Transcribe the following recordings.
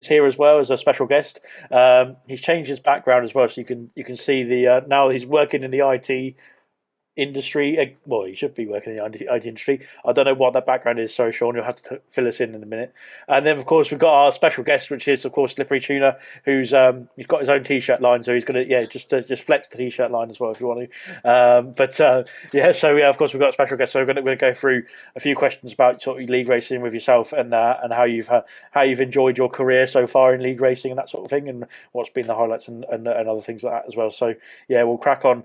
here as well as a special guest. He's changed his background as well, so you can see the now he's working in the IT industry. Well, he should be working in the IT industry. I don't know what that background is. Sorry, Sean, you'll have to fill us in a minute. And then, of course, we've got our special guest, which is, of course, Slippertuna, who's he's got his own T-shirt line, so he's gonna just flex the T-shirt line as well if you want to. Of course, we've got a special guest. So we're gonna go through a few questions about sort of league racing with yourself and how you've enjoyed your career so far in league racing and that sort of thing, and what's been the highlights and other things like that as well. So yeah, we'll crack on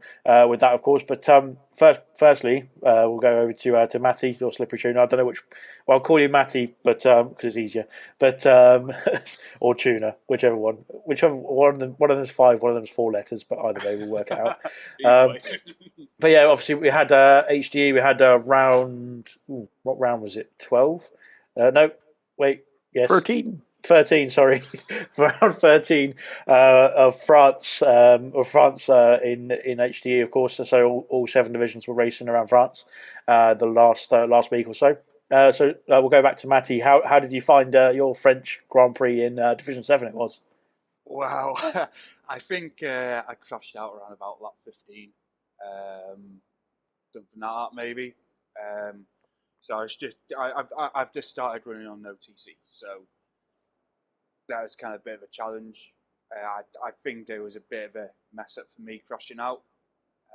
with that, of course, but. Firstly, we'll go over to Matty or Slippertuna. I don't know which. Well, I'll call you Matty, but because it's easier. But or Tuna, whichever one. Whichever one of them. One of them's 5, one of them's 4 letters. But either way, we'll work it out. But yeah, obviously we had HDE. We had round. What round was it? 12? No, wait. Yes. 13, sorry, round 13 of France, in HDE, of course. So all 7 divisions were racing around France the last week or so. We'll go back to Matty. How did you find your French Grand Prix in Division 7? It was. Wow, I think I crashed out around about lap 15, something like that maybe. So I've just started running on no TC, so. That was kind of a bit of a challenge. I think there was a bit of a mess up for me crashing out.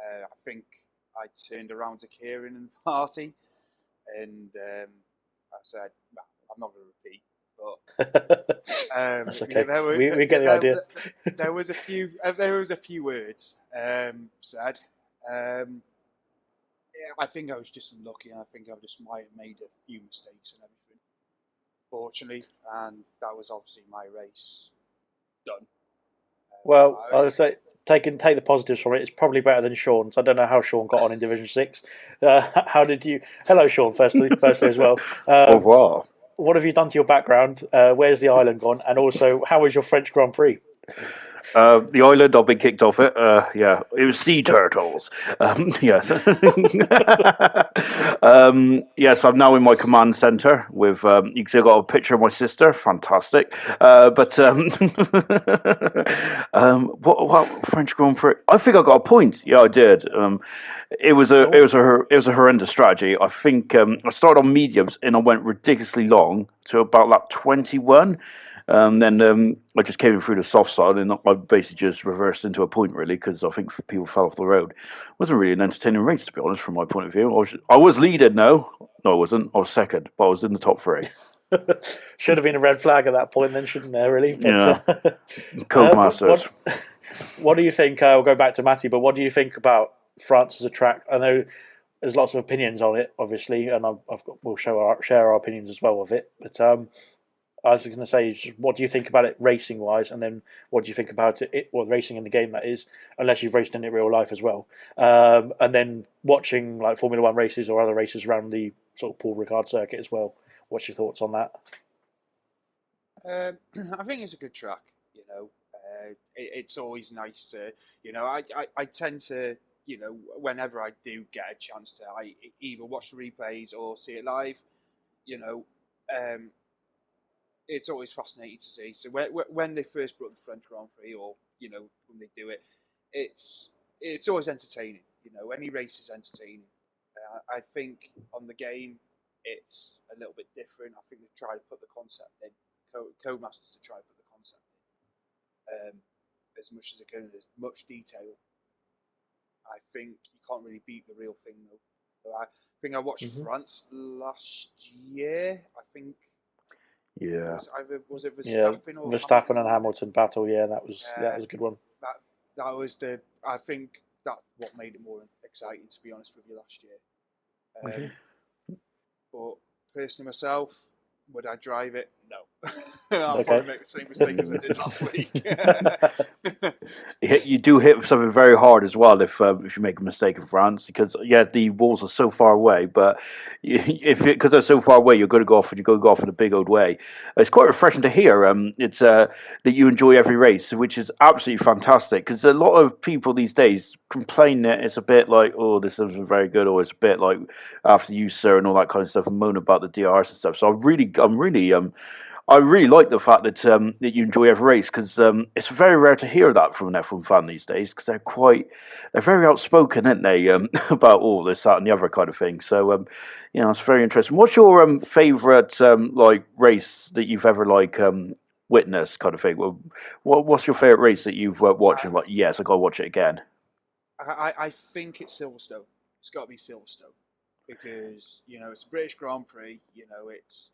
I think I turned around to Kieran and the party, and I said, well, "I'm not going to repeat." But that's okay. We get the idea. There was a few words said. I think I was just unlucky. I think I just might have made a few mistakes and everything. Fortunately, and that was obviously my race done. Well, I would say take the positives from it. It's probably better than Sean's. I don't know how Sean got on in Division 6. How did you? Hello, Sean. Firstly as well. Au revoir. What have you done to your background? Where's the island gone? And also, how was your French Grand Prix? The island, I've been kicked off it. Yeah, it was sea turtles. Yes. Yes, I'm now in my command center with. You can see I got a picture of my sister. Fantastic. What French Grand Prix? I think I got a point. Yeah, I did. It was a horrendous strategy. I think I started on mediums and I went ridiculously long to about lap 21. Then I just came in through the soft side and I basically just reversed into a point really because I think people fell off the road. It wasn't really an entertaining race to be honest from my point of view. I was leading no I wasn't. I was second, but I was in the top 3. Should have been a red flag at that point then, shouldn't there really? But, yeah. Codemasters. What do you think? We'll go back to Matty, but what do you think about France as a track? I know there's lots of opinions on it, obviously, and we'll share our opinions as well of it. But I was going to say, what do you think about it racing wise, and then what do you think about racing in the game, that is, unless you've raced in it real life as well, and then watching like Formula One races or other races around the sort of Paul Ricard circuit as well. What's your thoughts on that? I think it's a good track. It's always nice to, I tend to, whenever I do get a chance to, I either watch the replays or see it live. It's always fascinating to see. So when they first brought the French Grand Prix, or when they do it, it's always entertaining. Any race is entertaining. I think on the game, it's a little bit different. I think they've tried to put the concept in. Codemasters have tried to put the concept in as much as they can, as much detail. I think you can't really beat the real thing though. So I think I watched France last year. I think. Yeah. Was it Verstappen or Verstappen and Hamilton battle? Yeah, that was a good one. That was I think that's what made it more exciting, to be honest with you, last year. But personally myself, would I drive it? No. I'll probably make the same mistake as I did last week. You do hit something very hard as well if you make a mistake in France, because the walls are so far away, but because they're so far away, you're going to go off in a big old way. It's quite refreshing to hear. It's that you enjoy every race, which is absolutely fantastic, because a lot of people these days complain that it's a bit like, oh, this isn't very good, or it's a bit like After You Sir and all that kind of stuff, and moan about the DRS and stuff. So I'm really I really like the fact that you enjoy every race because it's very rare to hear that from an F1 fan these days because they're very outspoken, aren't they, about all this, that, and the other kind of thing. So it's very interesting. What's your favorite like race that you've ever like witnessed, kind of thing? Well, what's your favorite race that you've watched and like, yes, I gotta watch it again? I think it's Silverstone. It's got to be Silverstone because it's a British Grand Prix. It's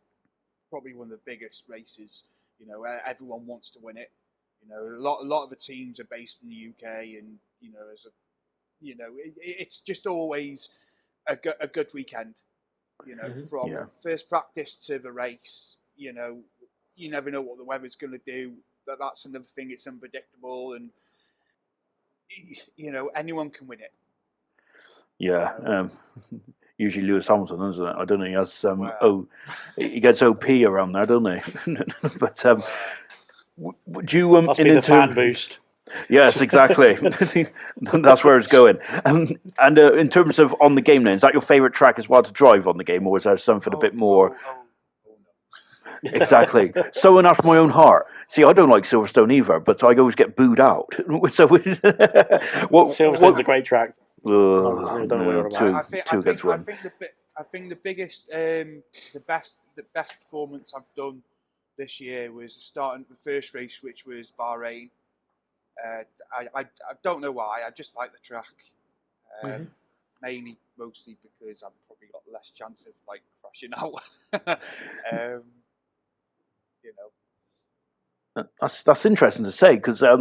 probably one of the biggest races. Everyone wants to win it. A lot of the teams are based in the UK, and as a it's just always a good weekend. From Yeah. first practice to the race. You never know what the weather's going to do. That's another thing. It's unpredictable, and anyone can win it. Yeah. Usually Lewis Hamilton, isn't it? I don't know. He has Well, he gets OP around there, don't he? But would you Must be the fan boost. Yes, exactly. That's where it's going. And in terms of on the game, then, is that your favourite track as well to drive on the game, or is there something a bit more? No. Exactly. Someone after my own heart. See, I don't like Silverstone either, but I always get booed out. So, Silverstone's a great track. No, I 2 against 1. think the biggest, the best performance I've done this year was starting the first race, which was Bahrain. I don't know why. I just like the track, mostly because I've probably got less chance of like crashing out. You know. That's interesting to say because I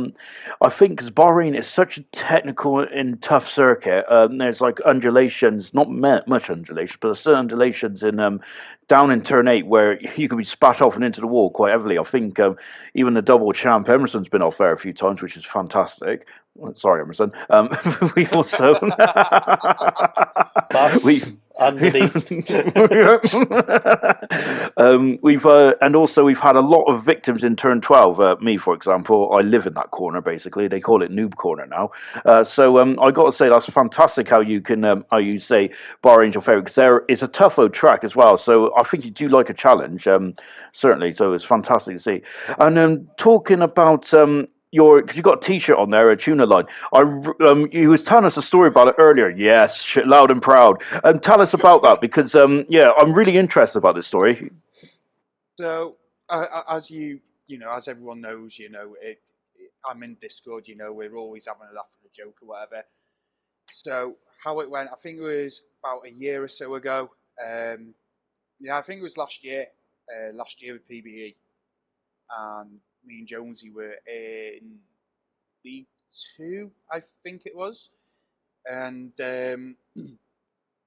think because Bahrain is such a technical and tough circuit. There's like undulations, not much undulations, but there's certain undulations in down in turn 8 where you can be spat off and into the wall quite heavily. I think even the double champ Emerson's been off there a few times, which is fantastic. Sorry, Emerson. We also we underneath. we've had a lot of victims in turn 12. Me, for example, I live in that corner. Basically, they call it Noob Corner now. So I got to say that's fantastic how you can how you say Bahrain's your favorite because there is a tough old track as well. So I think you do like a challenge, certainly. So it's fantastic to see. And talking about because you got a T-shirt on there, a tuna line. You was telling us a story about it earlier. Yes, loud and proud. Tell us about that because I'm really interested about this story. So as as everyone knows, I'm in Discord. We're always having a laugh and a joke or whatever. So how it went, I think it was about a year or so ago. I think it was last year with PBE, and me and Jonesy were in B2, I think it was, and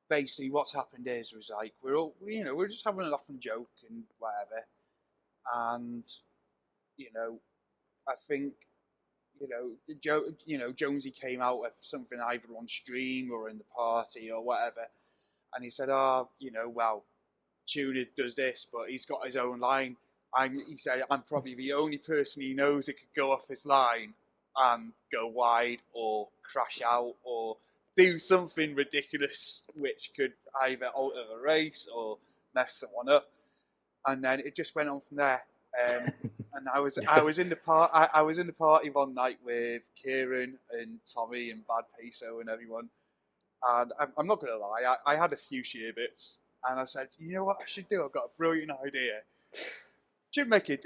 basically what's happened is was like we're just having a laugh and joke and whatever, and I think Jonesy came out with something either on stream or in the party or whatever, and he said, well, Tuna does this, but he's got his own line. He said, I'm probably the only person he knows that could go off his line and go wide or crash out or do something ridiculous which could either alter the race or mess someone up. And then it just went on from there. And I was in the party one night with Kieran and Tommy and Bad Peso and everyone. And I'm not gonna lie, I had a few sherbets, and I said, you know what I should do? I've got a brilliant idea. Should make a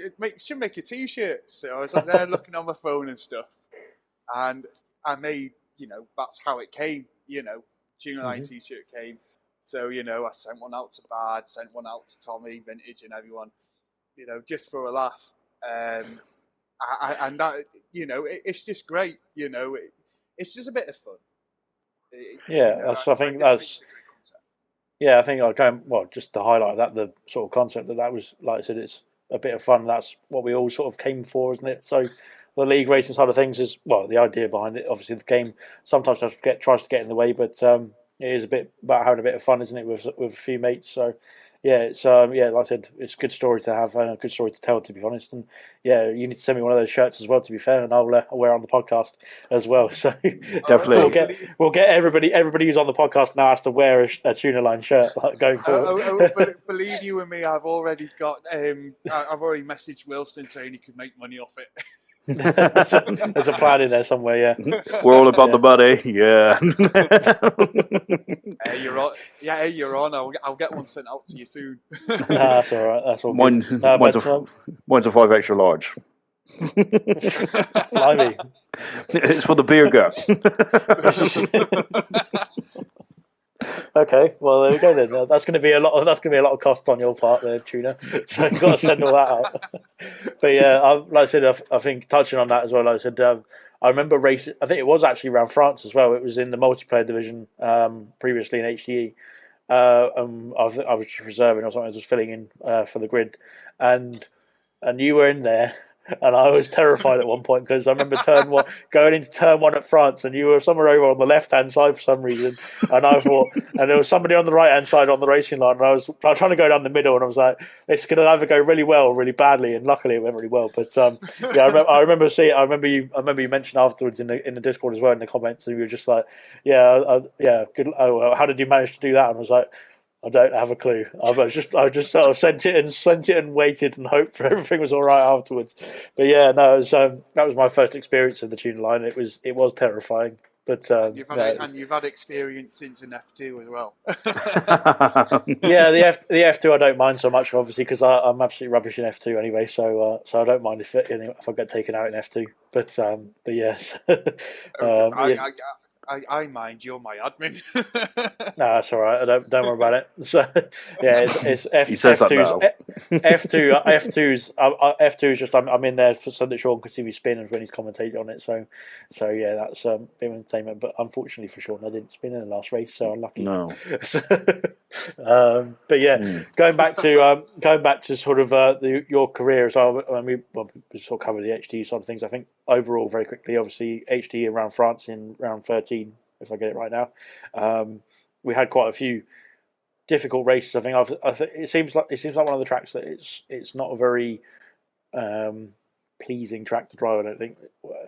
T-shirt. So I was like there looking on my phone and stuff, and I made that's how it came. Tuna Line T-shirt came. So I sent one out to Bad, sent one out to Tommy, Vintage, and everyone. Just for a laugh. And that it's just great. It's just a bit of fun. I think that's. Yeah, I think just to highlight that the sort of concept that was, like I said, it's a bit of fun. That's what we all sort of came for, isn't it? So the league racing side of things is the idea behind it. Obviously, the game sometimes tries to get in the way, but it is a bit about having a bit of fun, isn't it, with a few mates. So yeah, it's yeah, like I said, it's a good story to have, a good story to tell, to be honest. And yeah, you need to send me one of those shirts as well, to be fair, and I'll wear it on the podcast as well. So we'll Definitely. get everybody who's on the podcast now has to wear a tuna line shirt like, going forward. Believe you and me, I've already got. I've already messaged Wilson saying he could make money off it. There's a plan in there somewhere, yeah. We're all about Yeah. the money. Yeah. You're on. Yeah, hey, you're on. I'll get one sent out to you soon. Nah, that's all right. That's all Mine, good. No, mine's, but mine's a 5 extra large. blimey. It's for the beer gut. Okay, well there we go then. That's going to be a lot. That's going to be a lot of cost on your part there, Tuna. So you've got to send all that out. But yeah, like I said, I think touching on that as well. Like I said, I remember racing. I think it was actually around France as well. It was in the multiplayer division previously in HDE. I was just reserving or something. I was just filling in for the grid, and you were in there, and I was terrified at one point because I remember going into turn one at France, and you were somewhere over on the left hand side for some reason, and I thought, and there was somebody on the right hand side on the racing line, and I was trying to go down the middle, and I was like, it's going to either go really well or really badly, and luckily it went really well. But yeah, I remember you mentioned afterwards in the Discord as well in the comments, and you were just like, yeah, good. Oh, well, how did you manage to do that? And I was like, I don't have a clue. I just sort of sent it and waited and hoped for everything was all right afterwards. But yeah, no, that was my first experience of the tuna line. It was terrifying. But You've had experience since an F2 as well. yeah, the F2 I don't mind so much, obviously, because I'm absolutely rubbish in F2 anyway. So I don't mind if I get taken out in F2. But yes, yeah. I mind, you're my admin. No, that's all right. Don't worry about it. So yeah, it's He says that F2's now. F2's just I'm in there so that Sean can see me spin when he's commentating on it. So yeah, that's a bit of entertainment. But unfortunately for Sean, I didn't spin in the last race, so unlucky. No. So, but yeah, going back to sort of your career as well. I mean, we sort of covered the HD side of things. I think overall, very quickly, obviously HD around France in round 13, if I get it right now. We had quite a few difficult races. I think it seems like one of the tracks that it's not a very pleasing track to drive. I don't think,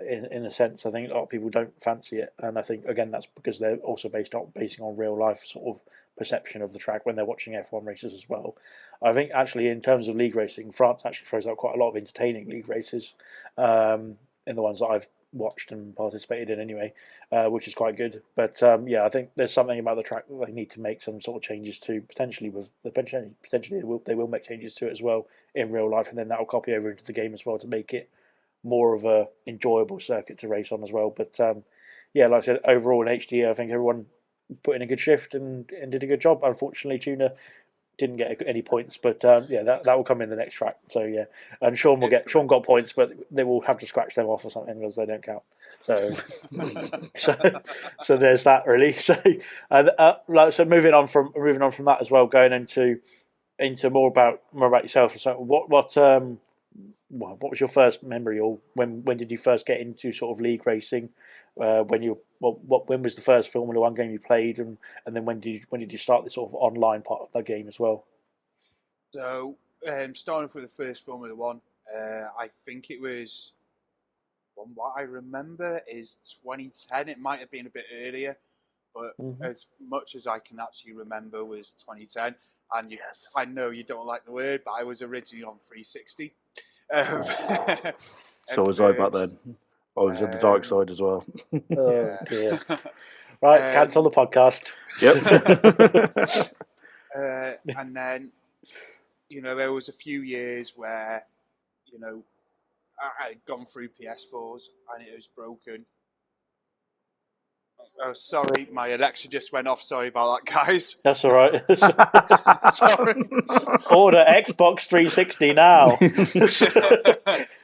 in a sense, I think a lot of people don't fancy it, and I think again that's because they're also basing on real life sort of perception of the track when they're watching F1 races as well. I think actually in terms of league racing, France actually throws out quite a lot of entertaining league races in the ones that I've watched and participated in anyway, which is quite good. But yeah, I think there's something about the track that they need to make some sort of changes to, potentially they will make changes to it as well in real life, and then that will copy over into the game as well to make it more of a enjoyable circuit to race on as well. But yeah, like I said, overall in HD, I think everyone put in a good shift and did a good job. Unfortunately, Tuna didn't get any points, but yeah, that will come in the next track. So yeah, and Sean got points, but they will have to scratch them off or something because they don't count. So so there's that really. So so moving on from that as well, going into more about yourself. So what was your first memory, or when did you first get into sort of league racing? When was the first Formula One game you played, and then when did you start this sort of online part of the game as well? So, starting off with the first Formula One, I think it was, from what I remember, is 2010. It might have been a bit earlier, but as much as I can actually remember was 2010. And I know you don't like the word, but I was originally on 360. So was I back then. I was on the dark side as well. Oh dear. Right, cancel the podcast. Yep. And then, there was a few years where, I had gone through PS4s and it was broken. Oh, sorry, my Alexa just went off. Sorry about that, guys. That's all right. Sorry. Order Xbox 360 now.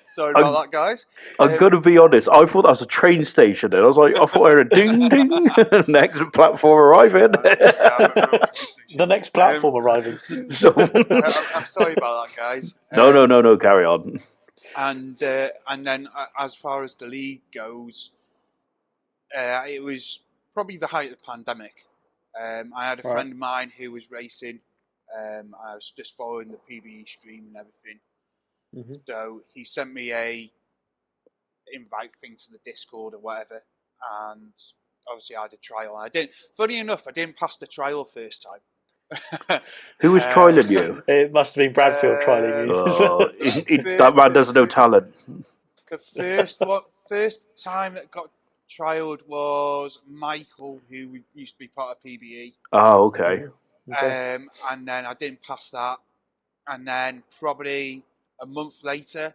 Sorry about that, guys. I'm going to be honest. I thought that was a train station. And I thought I heard a ding ding. Next platform arriving. The next platform arriving. I'm sorry about that, guys. No. Carry on. And then as far as the league goes, it was probably the height of the pandemic. I had a friend of mine who was racing I was just following the PBE stream and everything. Mm-hmm. So he sent me a invite thing to the Discord or whatever, and obviously I had a trial. And I didn't. Funny enough, I didn't pass the trial first time. Who was trialing you? It must have been Bradfield trialing you. That man doesn't know talent. The first time that got trialed was Michael, who used to be part of PBE. Oh, okay. Okay. And then I didn't pass that. And then probably a month later,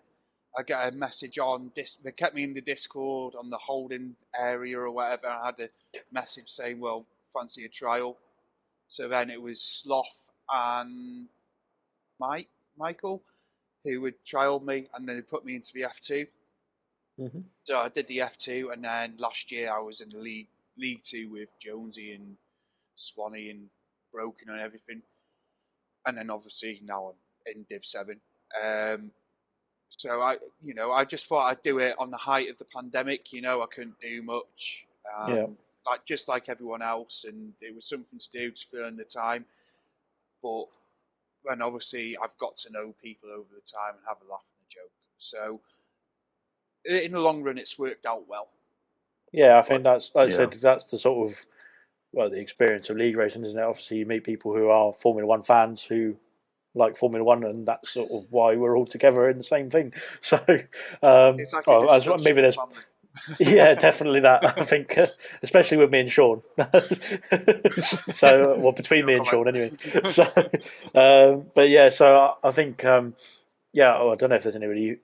I got a message on this. They kept me in the Discord on the holding area or whatever. I had a message saying, "Well, fancy a trial." So then it was Sloth and Michael who would trial me, and then they put me into the F2. Mm-hmm. So I did the F2, and then last year I was in the League 2 with Jonesy and Swanee and Broken and everything. And then obviously now I'm in Div 7. So I just thought I'd do it on the height of the pandemic. I couldn't do much, just like everyone else, and it was something to do to fill in the time. But then obviously I've got to know people over the time and have a laugh and a joke. So in the long run, it's worked out well. Yeah, I think that's, like I said, that's the sort of, the experience of league racing, isn't it? Obviously, you meet people who are Formula One fans who like Formula One, and that's sort of why we're all together in the same thing. So, it's like maybe there's, yeah, definitely that. I think, especially with me and Sean. So, well, between me and Sean, anyway. So, but yeah, so I think, I don't know if there's anybody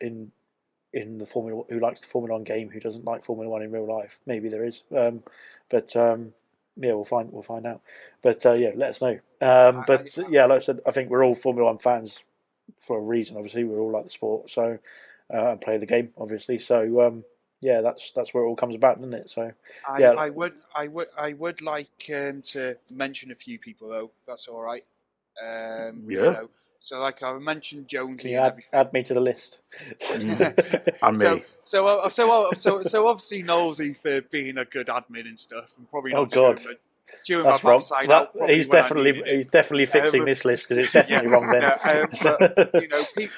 in the Formula who likes the Formula One game who doesn't like Formula One in real life. Maybe there is, but yeah, we'll find out. But yeah, let us know. Yeah, like I said, I think we're all Formula One fans for a reason. Obviously, we're all like the sport, so and play the game, obviously. So yeah, that's where it all comes about, doesn't it? So yeah, I would like to mention a few people though. If that's all right. Yeah. So like I mentioned Jonesy can you and everything. add me to the list? And me. So obviously Nosey for being a good admin and stuff, and probably not chewing my backside out. He's definitely fixing this list because it's definitely wrong then. But,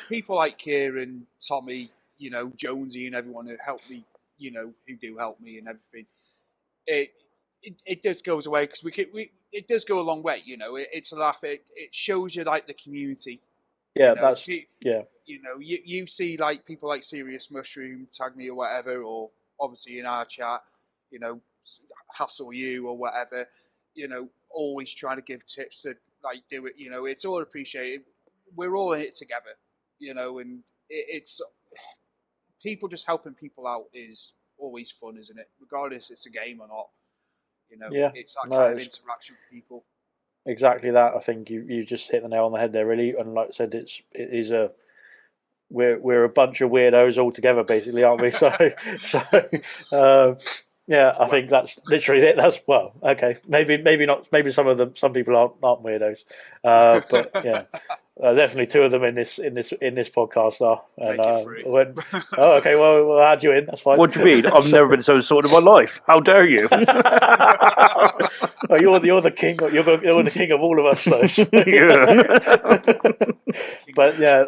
people like Kieran, Tommy, Jonesy, and everyone who helped me, who do help me and everything. It just goes away because it does go a long way. It's a laugh. It shows you like the community. Yeah, You see like people like Serious Mushroom tag me or whatever, or obviously in our chat, hassle you or whatever. Always trying to give tips to like do it. It's all appreciated. We're all in it together. And it's people just helping people out is always fun, isn't it? Regardless if it's a game or not. It's that kind of interaction with people. Exactly that. I think you just hit the nail on the head there, really. And like I said, we're a bunch of weirdos all together, basically, aren't we? Yeah, I think that's literally it. That's okay. Maybe not. Maybe some people aren't weirdos, but yeah. Definitely two of them in this podcast are. And okay, well, we'll add you in. That's fine. What do you mean? I've never been so sorted in my life. How dare you? Well, you're the king. You're the king of all of us, though. But yeah,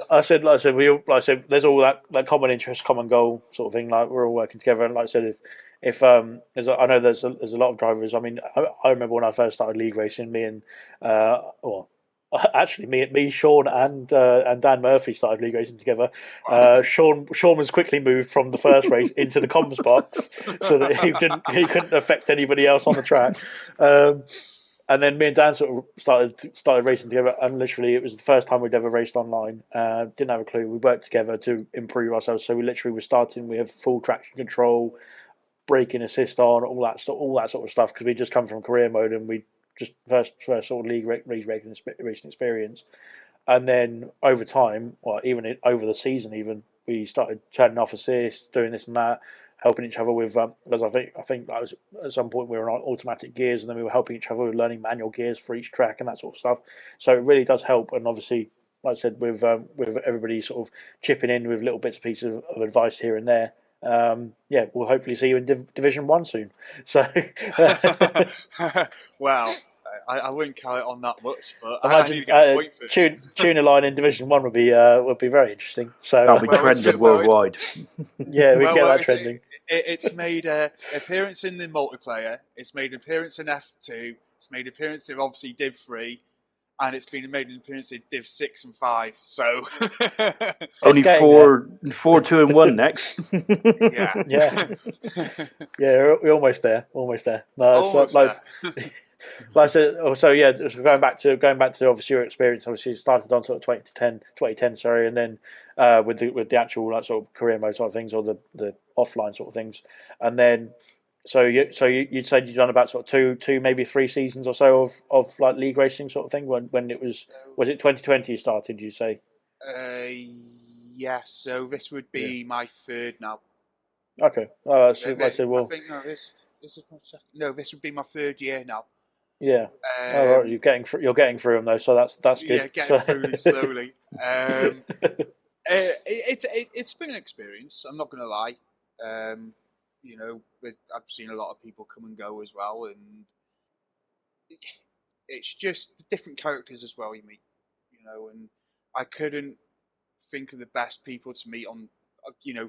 there's all that common interest, common goal sort of thing. Like we're all working together, and like I said, if I know there's a lot of drivers. I mean, I remember when I first started league racing, me, Sean, and Dan Murphy started league racing together. Sean was quickly moved from the first race into the comms box so that he couldn't affect anybody else on the track. And then me and Dan sort of started racing together, and literally it was the first time we'd ever raced online. Didn't have a clue. We worked together to improve ourselves. So we literally were starting. We have full traction control, braking assist on, all that sort of stuff because we just come from career mode and we just first sort of league racing experience. And then over time, even over the season, even we started turning off assists, doing this and that, helping each other with. Because I think that was at some point we were on automatic gears, and then we were helping each other with learning manual gears for each track and that sort of stuff. So it really does help, and obviously, like I said, with everybody sort of chipping in with little bits and pieces of advice here and there. We'll hopefully see you in Division 1 soon. So, well, I wouldn't count it on that much, but I need Imagine to get a point first. tuna line in Division One would be very interesting. That'll So be Well, trending worldwide. yeah, we can get well, that trending. it's made an appearance in the multiplayer. It's made an appearance in F2. It's made an appearance in obviously Div 3, and it's been made an appearance in Div 6 and 5. So Only getting four, 2, and 1 next. yeah, Yeah, yeah, we're almost there. Almost there. No, so, almost there. like I said, so yeah, just going back to obviously your experience. Obviously, you started on sort of 2010, sorry, and then with the actual like sort of career mode sort of things, or the offline sort of things, and then you'd said you'd done about sort of two maybe 3 seasons or so of like league racing sort of thing when it was it 2020 you started? You say? Uh, yes. So this would Yeah. be my third now. Okay. So like I said, I well, think no, this is my second. No, this would be my third year now. yeah. Oh, right, Um, you're getting through them though, so that's yeah, good. getting So, through them slowly. It's been an experience. I'm not going to lie. You know, I've seen a lot of people come and go as well, and it's just the different characters as well you meet. You know, and I couldn't think of the best people to meet on,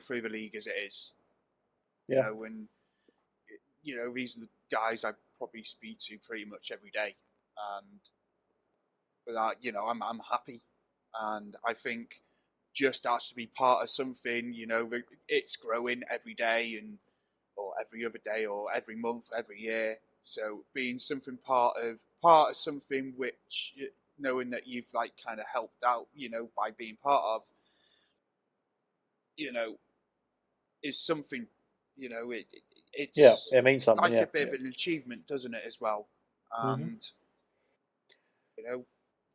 through the league as it is. You yeah, know, and these are the guys I probably speak to pretty much every day, and with that, I'm happy, and I think just has to be part of something. It's growing every day, or every other day, or every month, every year. So being something part of something which knowing that you've like kind of helped out, by being part of, you know, is something, yeah. it's It means something. like Yeah. a bit of an achievement, doesn't it, as well? Hmm. And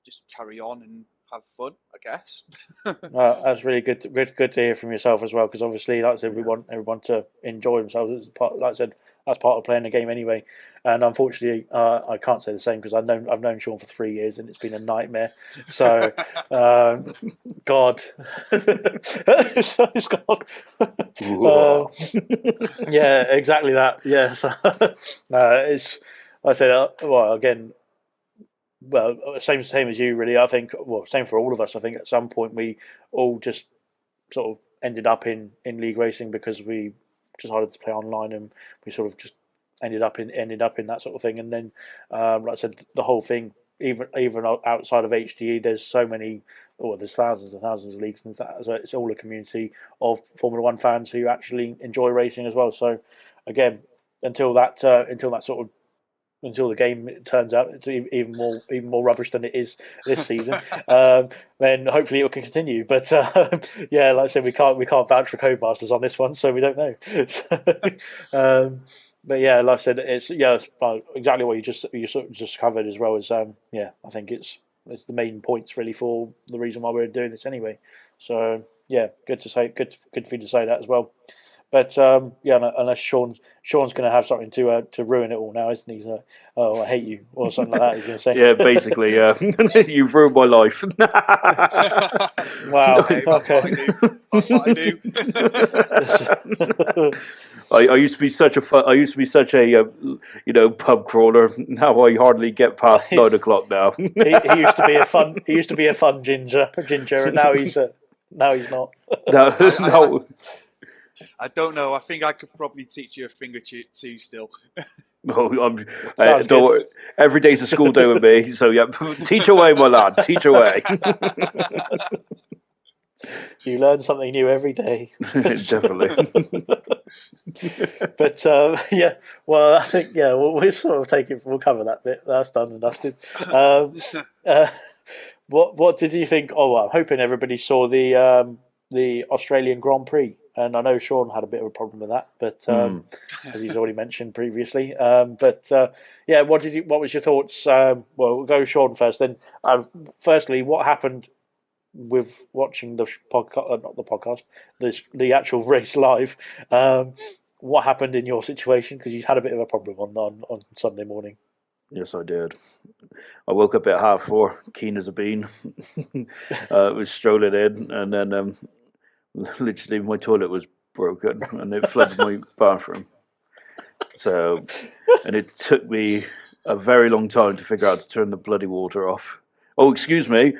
just carry on and have fun, I guess. That's really good to hear from yourself as well, because obviously, like I said, we Yeah. want everyone to enjoy themselves. It's part, like I said, that's part of playing the game anyway. And unfortunately, I can't say the same because I've known Sean for 3 years and it's been a nightmare. So, God, so it's gone. Yeah, exactly that. Yeah, so, it's like I said. Well, again, same as you, really. I think, well, same for all of us. I think at some point we all just sort of ended up in league racing because we decided to play online, and we sort of just ended up in that sort of thing. And then, like I said, the whole thing, even outside of HDE, there's so many, or there's thousands and thousands of leagues, and that, so it's all a community of Formula One fans who actually enjoy racing as well. So, again, until that sort of until the game turns out it's even more rubbish than it is this season. Then hopefully it can continue. But yeah, like I said, we can't vouch for Codemasters on this one, so we don't know. So, but yeah, like I said, it's exactly what you sort of just covered as well as yeah, I think it's the main points really for the reason why we're doing this anyway. So yeah, good for you to say that as well. But yeah, unless Sean's going to have something to ruin it all now, isn't he? So, oh, I hate you, or something like that. He's going to say. Yeah, basically, you've ruined my life. Wow. Hey, that's what I Okay. do. That's what I do. I used to be such a I used to be such a pub crawler. Now I hardly get past 9 o'clock now. he used to be a fun ginger, and now he's not. No, I, no. I don't know. I think I could probably teach you a thing or two still. No, Sounds don't good. worry. Every day's a school day with me. So yeah, teach away, my lad. Teach away. You learn something new every day. Definitely. But yeah, well, I think yeah, we'll sort of we'll cover that bit. That's done and dusted. Uh, what did you think? Oh, well, I'm hoping everybody saw the Australian Grand Prix, and I know Sean had a bit of a problem with that, but as he's already mentioned previously. But yeah, what was your thoughts? Well, we'll go Sean first. Then, firstly, what happened with watching the podcast, not the podcast, the actual race live? What happened in your situation? Because you had a bit of a problem on Sunday morning. Yes, I did. I woke up at 4:30, keen as a bean. Was strolling in, and then literally my toilet was broken, and it flooded my bathroom. So, and it took me a very long time to figure out how to turn the bloody water off. Oh, excuse me.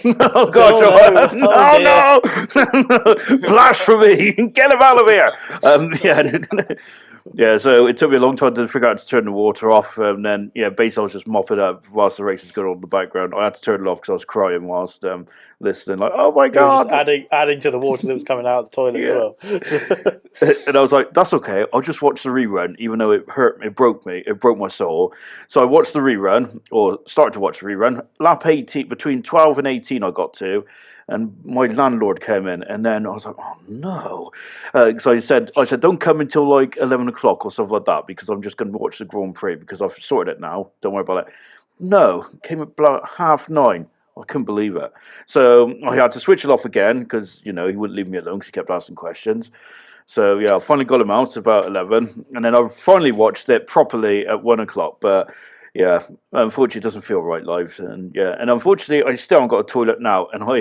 Oh gosh! Oh no! Oh dear! No! Blasphemy! Get him out of here! Yeah, yeah. So it took me a long time to figure out how to turn the water off, and then basically I was just mopping up whilst the race was going on in the background. I had to turn it off because I was crying whilst listening. Like, oh my You were just god! adding to the water that was coming out of the toilet as Yeah. well. And I was like, that's okay. I'll just watch the rerun, even though it hurt me, it broke my soul. So I watched the rerun, or started to watch the rerun. Lap 18, between 12 and 18, I got to, and my landlord came in, and then I was like, oh no. So I said, don't come until like 11 o'clock or something like that, because I'm just going to watch the Grand Prix, because I've sorted it now. Don't worry about it. No, came at about 9:30. I couldn't believe it. So I had to switch it off again because he wouldn't leave me alone because he kept asking questions. So yeah, I finally got him out about 11, and then I finally watched it properly at 1 o'clock. But yeah, unfortunately, it doesn't feel right live, and unfortunately, I still haven't got a toilet now, and I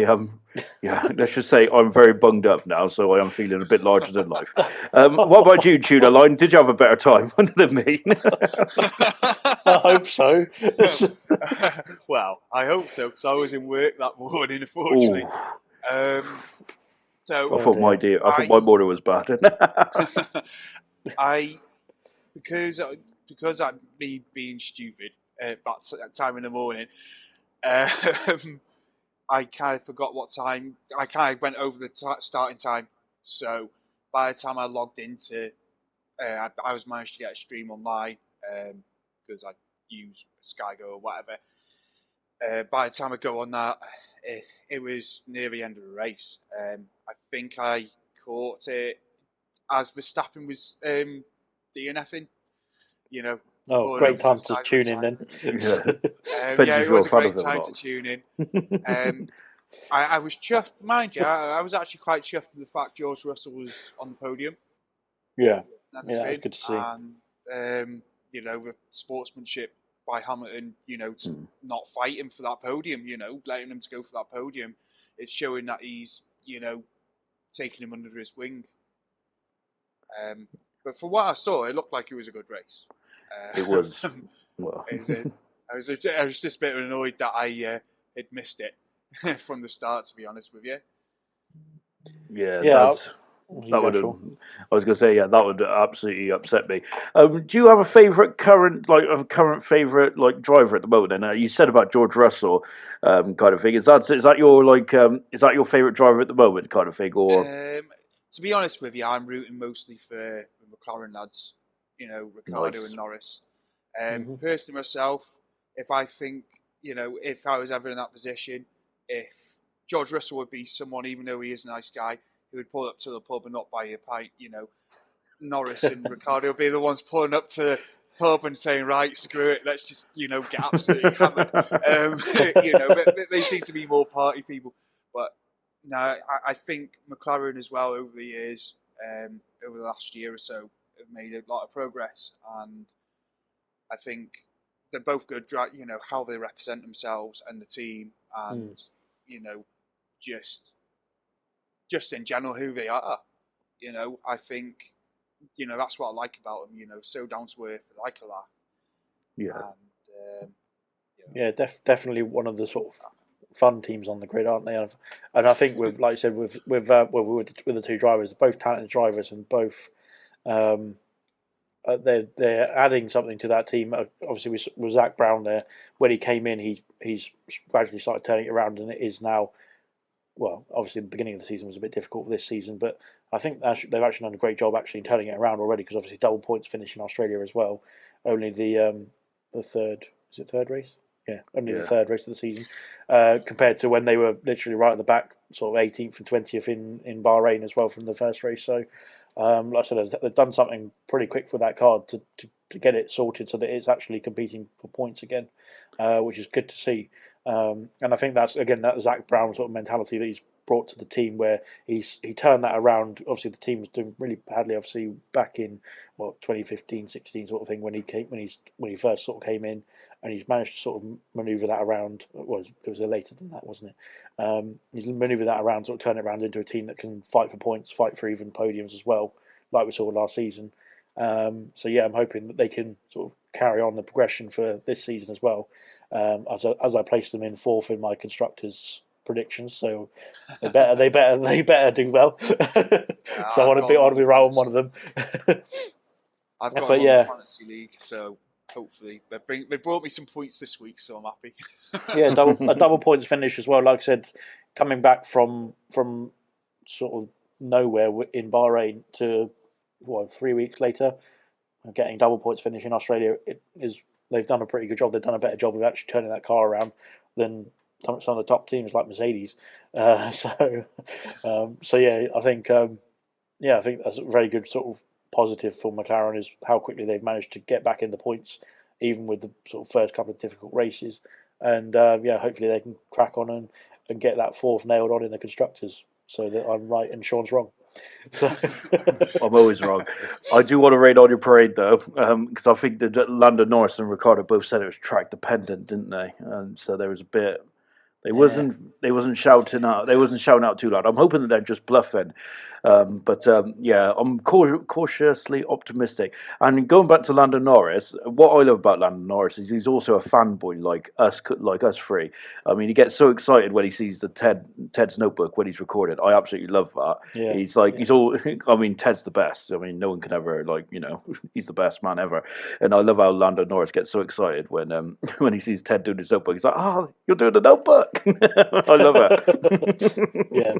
yeah, let's just say I'm very bunged up now, so I am feeling a bit larger than life. What about you, Tudor Line? Did you have a better time than me? I hope so. Well, I hope so because I was in work that morning, unfortunately. Oh, So I thought I thought my morning was bad. I because I me being stupid that time in the morning, um, I kind of forgot what time. I kind of went over the starting time, so by the time I logged into, I was managed to get a stream online because I use Sky Go or whatever. By the time I go on that, it was near the end of the race. I think I caught it as Verstappen was DNFing, you know, Oh, pulling over great to the time to side of the tune in track. then. Yeah, depends Yeah, if it you're a was a fan of great it or time to not. tune in. I was chuffed, mind you. I was actually quite chuffed with the fact George Russell was on the podium Yeah, and yeah, that was everything, good to see. and the sportsmanship by Hamilton, to Mm. not fight him for that podium, letting him to go for that podium, it's showing that he's, taking him under his wing. But for what I saw, it looked like it was a good race. It was well. Is it? I was just a bit annoyed that I had missed it from the start. To be honest with you, Yeah, Yeah, you that go would have. for. I was going to say, yeah, that would absolutely upset me. Do you have a current favorite like driver at the moment? And you said about George Russell, kind of thing. Is that your is that your favorite driver at the moment, kind of thing, or to be honest with you, I'm rooting mostly for the McLaren lads. Ricardo nice? and Norris. Hmm. Personally, myself, if I think, if I was ever in that position, if George Russell would be someone, even though he is a nice guy, who would pull up to the pub and not buy you a pint, Norris and Ricardo would be the ones pulling up to the pub and saying, right, screw it, let's just, get absolutely hammered. They seem to be more party people. But no, I think McLaren as well over the years, over the last year or so, have made a lot of progress. And I think they're both good, how they represent themselves and the team, and Mm. you know, just just in general who they are. I think that's what I like about them. So down to earth, like a laugh, Yeah, and Yeah, definitely one of the sort of fun teams on the grid, aren't they? And I think with, like you said, with the two drivers, both talented drivers, and both um, they're adding something to that team. Obviously, with Zach Brown there, when he came in, he's gradually started turning it around, and it is now. Well, obviously, the beginning of the season was a bit difficult for this season, but I think they've actually done a great job actually turning it around already. Because obviously, double points finish in Australia as well. Only the third, is it third race? Yeah, only the yeah, third race of the season, compared to when they were literally right at the back, sort of 18th and 20th in Bahrain as well from the first race. So, like I said, they've done something pretty quick with that card to get it sorted so that it's actually competing for points again, which is good to see. And I think that's again that Zach Brown sort of mentality that he's brought to the team, where he turned that around. Obviously, the team was doing really badly. Obviously, back in 2015, 16 sort of thing when he first sort of came in, and he's managed to sort of manoeuvre that around. It was later than that, wasn't it? He's manoeuvred that around, sort of turn it around into a team that can fight for points, fight for even podiums as well, like we saw last season. So yeah, I'm hoping that they can sort of carry on the progression for this season as well. As I placed them in fourth in my constructors predictions, so they better do well. So I I've want to got be them on the right on fantasy. one of them. I've got But them on the yeah, fantasy league, so hopefully they brought me some points this week, so I'm happy. yeah, a double points finish as well. Like I said, coming back from sort of nowhere in Bahrain to 3 weeks later, getting double points finish in Australia, they've done a pretty good job. They've done a better job of actually turning that car around than some of the top teams like Mercedes. So yeah, I think that's a very good sort of positive for McLaren is how quickly they've managed to get back in the points, even with the sort of first couple of difficult races. And yeah, hopefully they can crack on and get that fourth nailed on in the constructors, so that I'm right and Sean's wrong. So I'm always wrong. I do want to rain on your parade though, because I think that Lando Norris and Ricardo both said it was track dependent, didn't they? And so there was a bit. yeah, They wasn't shouting out. They wasn't shouting out too loud. I'm hoping that they're just bluffing. But yeah, I'm cautiously optimistic. And going back to Lando Norris, what I love about Lando Norris is he's also a fanboy like us three. I mean, he gets so excited when he sees the Ted's notebook when he's recorded. I absolutely love that. yeah. He's like he's all. I mean, Ted's the best. I mean, no one can ever he's the best man ever. And I love how Lando Norris gets so excited when when he sees Ted doing his notebook. He's like, "Oh, you're doing the notebook." I love it. Yeah,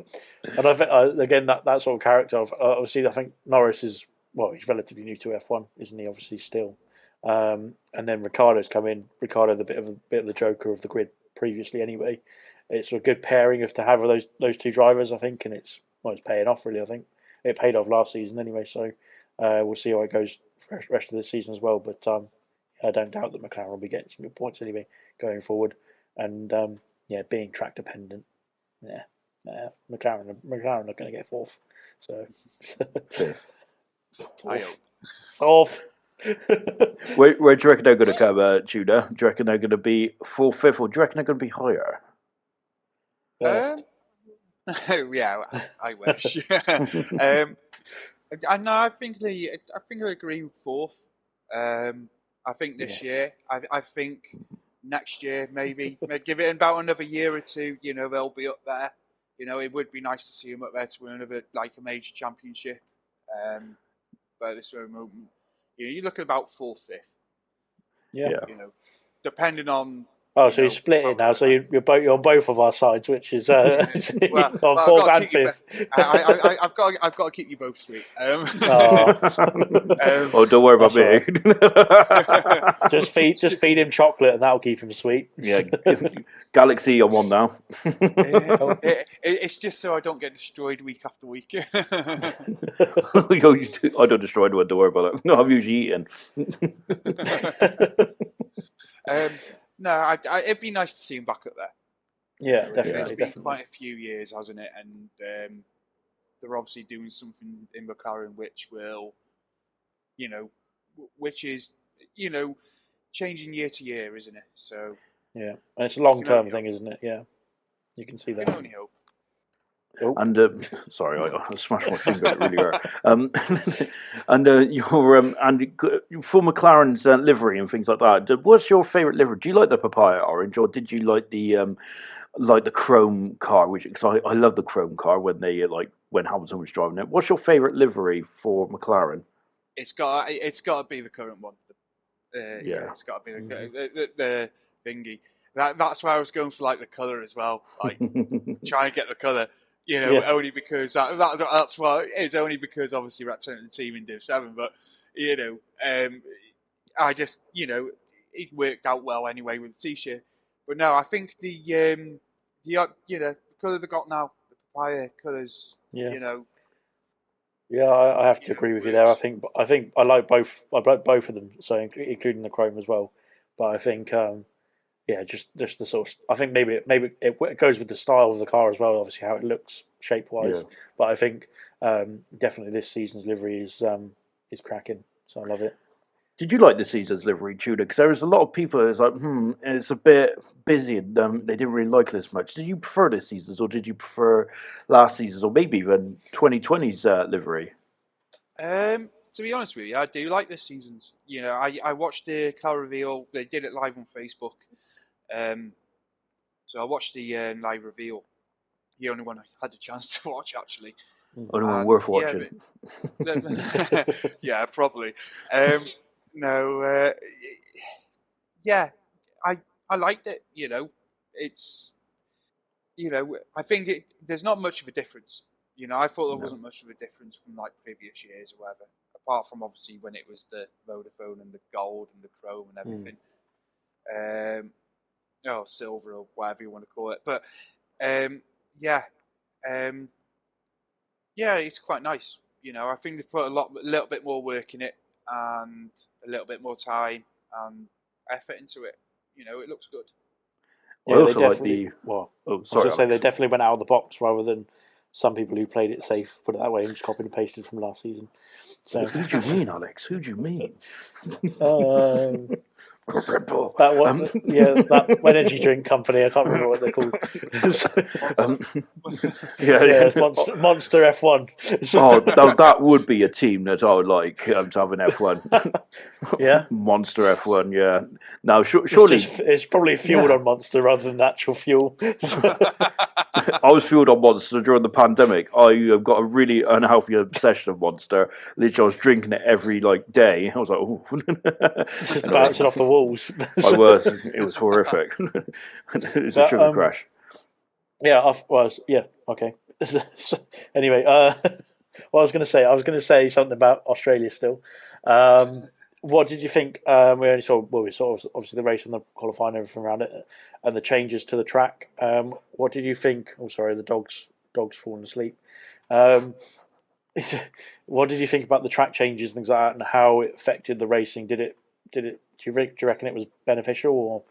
and I think again that sort of character of obviously I think Norris is he's relatively new to F1, isn't he? Obviously still, and then Ricardo's come in. Ricardo, the bit of the joker of the grid previously anyway. It's a good pairing of to have those two drivers, I think, and it's paying off really. I think it paid off last season anyway, so we'll see how it goes for the rest of the season as well. But I don't doubt that McLaren will be getting some good points anyway going forward, and yeah, being track dependent. Yeah, McLaren are going to get fourth. So Fifth. I hope. fourth. Where do you reckon they're going to come, Tudor? Do you reckon they're going to be fourth, fifth, or do you reckon they're going to be higher? First. Yeah, I wish. I think I agree with fourth. I think this year, I think next year maybe give it about another year or two. They'll be up there. It would be nice to see them up there to win another a major championship. But at this moment, you're looking about fourth, fifth. Yeah. Depending on. Oh, so you split it now. So you're on both of our sides, which is on fourth and fifth. I've got to keep you both sweet. Oh, don't worry about me. Right. Just feed him chocolate, and that'll keep him sweet. Yeah, Galaxy, I'm on now. It's just so I don't get destroyed week after week. I don't destroy anyone. Don't worry about it. No, I'm usually eating. No, it'd be nice to see him back up there. Yeah, definitely. It's been quite a few years, hasn't it? And they're obviously doing something in McLaren which will, which is, changing year to year, isn't it? So yeah, and it's a long-term thing, isn't it? Yeah, you can see that. You can only hope. Oh. And sorry, I smashed my finger. It really hurt. And for McLaren's livery and things like that, what's your favourite livery? Do you like the papaya orange, or did you like the chrome car? Because I love the chrome car when when Hamilton was driving it. What's your favourite livery for McLaren? It's got to be the current one. Yeah, it's got to be the thingy. That's why I was going for the colour as well. Try and get the colour. Only because that's why it's only because obviously representing the team in Div 7, but I just it worked out well anyway with the t-shirt. But no, I think the colour they got now, the papaya colours, Yeah, I have to agree with you there. I think I like both. I like both of them, so including the chrome as well. But I think yeah, just the sort of, I think maybe it goes with the style of the car as well, obviously how it looks shape wise. Yeah. But I think definitely this season's livery is cracking, so I love it. Did you like this season's livery, Tudor? Because there was a lot of people who's like, it's a bit busy, and they didn't really like it as much. Did you prefer this season's, or did you prefer last season's, or maybe even 2020's livery? to be honest with you, I do like this season's. You know, I watched the car reveal. They did it live on Facebook. So I watched the live reveal. The only one I had a chance to watch, actually. Only one worth Yeah, watching. yeah, probably. No, yeah, I liked it. You know, it's I think there's not much of a difference. You know, I thought there wasn't much of a difference from like previous years or whatever, apart from obviously when it was the Vodafone and the gold and the chrome and everything. Silver or whatever you want to call it. But yeah, um, yeah, it's quite nice. You know, I think they've put a little bit more work in it and a little bit more time and effort into it. You know, it looks good. I Yeah, they also like definitely. the. Well, Oh, I was sorry, going to say they Alex. definitely went out of the box rather than some people who played it safe, put it that way, and just copied and pasted from last season. So Who do you mean, Alex? Who do you mean? Red Bull. That energy drink company. I can't remember what they're called. Yeah. It's Monster F1. Oh, that would be a team that I would like to have an F1. Yeah, Monster F1, yeah. Now, surely. it's probably fueled Yeah. on Monster rather than natural fuel. I was fueled on Monster during the pandemic. I have got a really unhealthy obsession of Monster. Literally, I was drinking it every day. I was like, oh. Just bouncing off the walls. I was. It was horrific. It was a sugar crash. Yeah, okay. Anyway, what I was going to say something about Australia still. What did you think? We only saw, we saw obviously the race and the qualifying, everything around it, and the changes to the track. What did you think? Oh, sorry, the dog's fallen asleep. Um, what did you think about the track changes and things like that, and how it affected the racing? Do you reckon it was beneficial or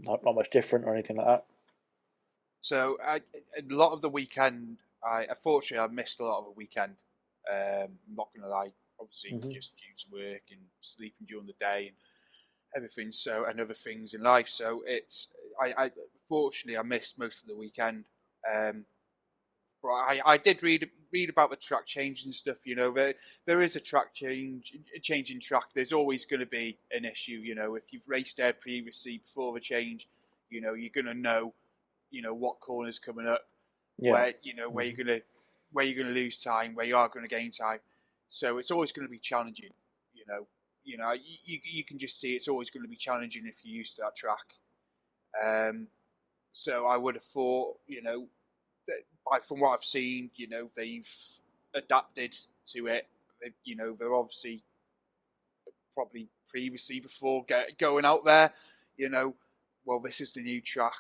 not much different or anything like that? So a lot of the weekend, unfortunately I missed a lot of the weekend. I'm not gonna lie, obviously Hmm. just due to work and sleeping during the day and everything. So and other things in life. So I fortunately I missed most of the weekend. Um, but I did read about the track change and stuff. You know, there is a change in track. There's always going to be an issue. You know, if you've raced there previously before the change, you know you're going to know what corners coming up, Yeah. where you're gonna lose time, where you are gonna gain time. So it's always going to be challenging. You know, you can just see it's always going to be challenging if you're used to that track. So I would have thought, that from what I've seen, they've adapted to it. They're obviously probably previously before going out there, you know, well, this is the new track,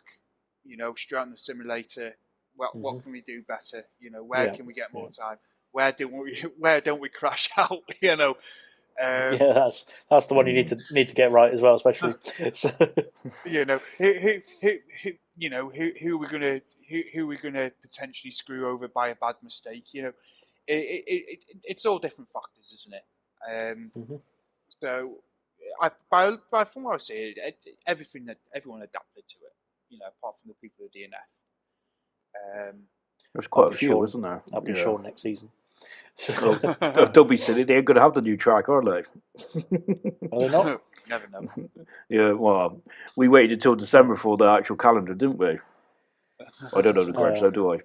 straight on the simulator. What Hmm. can we do better? Where Yeah. can we get Yeah. more time? Where don't we crash out? Um, Yeah, that's the one you need to get right as well, especially. So, who we're gonna who we're gonna potentially screw over by a bad mistake. It's all different factors, isn't it? mhm. So, from what I see, everything that everyone adapted to it. Apart from the people at DNF. There's That'll quite a be few, Sean. isn't there? That'll be Yeah. Sean next season. Oh, don't be silly. They're going to have the new track, aren't they? Are they not? Never know. Yeah, well, we waited until December for the actual calendar, didn't we? I don't know the crunch, Uh, though, do I?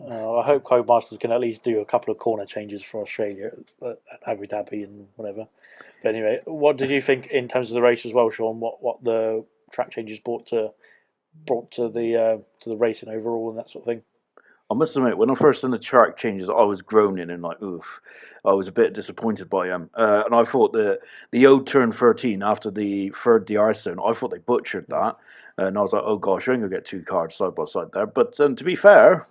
I hope Codemasters can at least do a couple of corner changes for Australia, at Abu Dhabi and whatever. But anyway, what did you think in terms of the race as well, Sean? What the track changes brought to the racing overall and that sort of thing? I must admit, when I first seen the track changes, I was groaning and like, oof. I was a bit disappointed by them. And I thought the old turn 13 after the third DR zone, I thought they butchered that. And I was like, oh gosh, you're going to get two cars side by side there. But to be fair,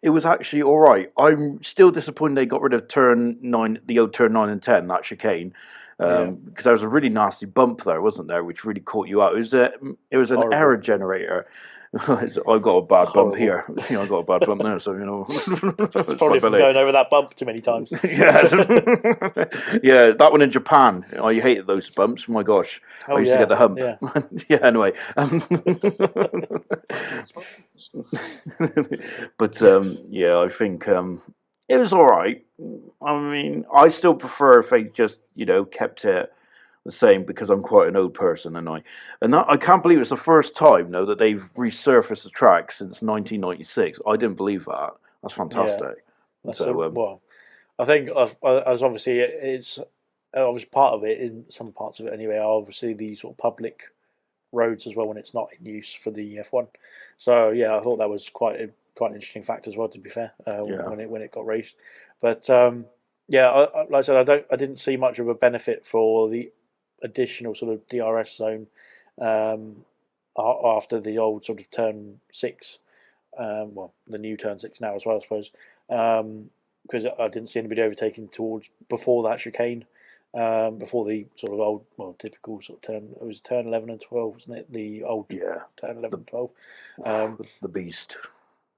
it was actually all right. I'm still disappointed they got rid of turn 9, the old turn 9 and 10, that chicane. Yeah, Because there was a really nasty bump there, wasn't there, which really caught you out. It was an horrible. error generator. I got a bad bump Horrible. here. I got a bad bump there, so It's it's my probably from belly. going over that bump too many times. Yeah, yeah, that one in Japan. I hated those bumps. My gosh, I Oh used to get yeah, the hump. yeah. Yeah, anyway. But yeah, I think it was all right. I mean, I still prefer if they just, kept it the same because I'm quite an old person, I can't believe it's the first time though that they've resurfaced the track since 1996. I didn't believe that. That's Yeah, fantastic. that's So well. I think as obviously it's obviously part of it in some parts of it anyway are obviously the sort of public roads as well when it's not in use for the F1. So yeah, I thought that was quite an interesting fact as well. To be fair, yeah, when it got raced, but yeah, like I said, I didn't see much of a benefit for the additional sort of DRS zone um, after the old sort of turn six. Well, the new turn six now as well, I suppose. Because I didn't see anybody overtaking towards before that chicane, before the sort of old, well, typical sort of turn. It was turn 11 and 12, wasn't it? The old yeah, turn 11 the and 12. Um, the beast.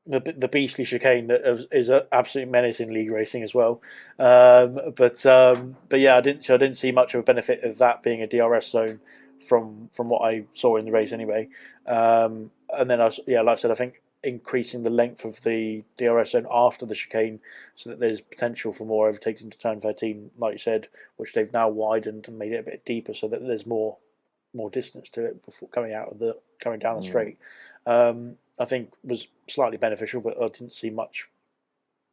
the beastly chicane that is an absolute menace in league racing as well. But yeah, I didn't see much of a benefit of that being a DRS zone from what I saw in the race anyway. And then yeah, like I said, I think increasing the length of the DRS zone after the chicane so that there's potential for more overtakes into turn 13, like you said, which they've now widened and made it a bit deeper so that there's more distance to it before coming down the Mm. straight. I think was slightly beneficial, but I didn't see much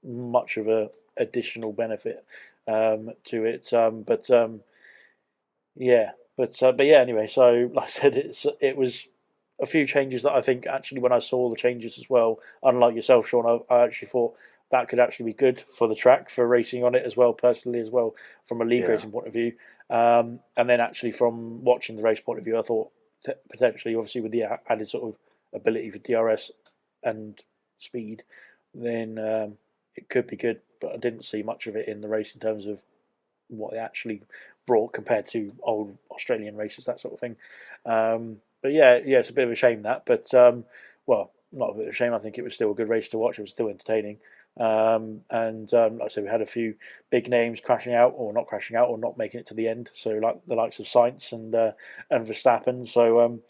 of a additional benefit to it. Yeah, but yeah. Anyway, so like I said, it was a few changes that I think actually when I saw the changes as well, unlike yourself, Sean, I actually thought that could actually be good for the track for racing on it as well, personally as well from a league Yeah, racing point of view. And then actually from watching the race point of view, I thought potentially, obviously with the added sort of ability for DRS and speed, then it could be good. But I didn't see much of it in the race in terms of what they actually brought compared to old Australian races, that sort of thing. But yeah, it's a bit of a shame that, but well, not a bit of a shame. I think it was still a good race to watch. It was still entertaining. And like I said, we had a few big names crashing out, or not crashing out, or not making it to the end. So like the likes of Sainz and Verstappen. So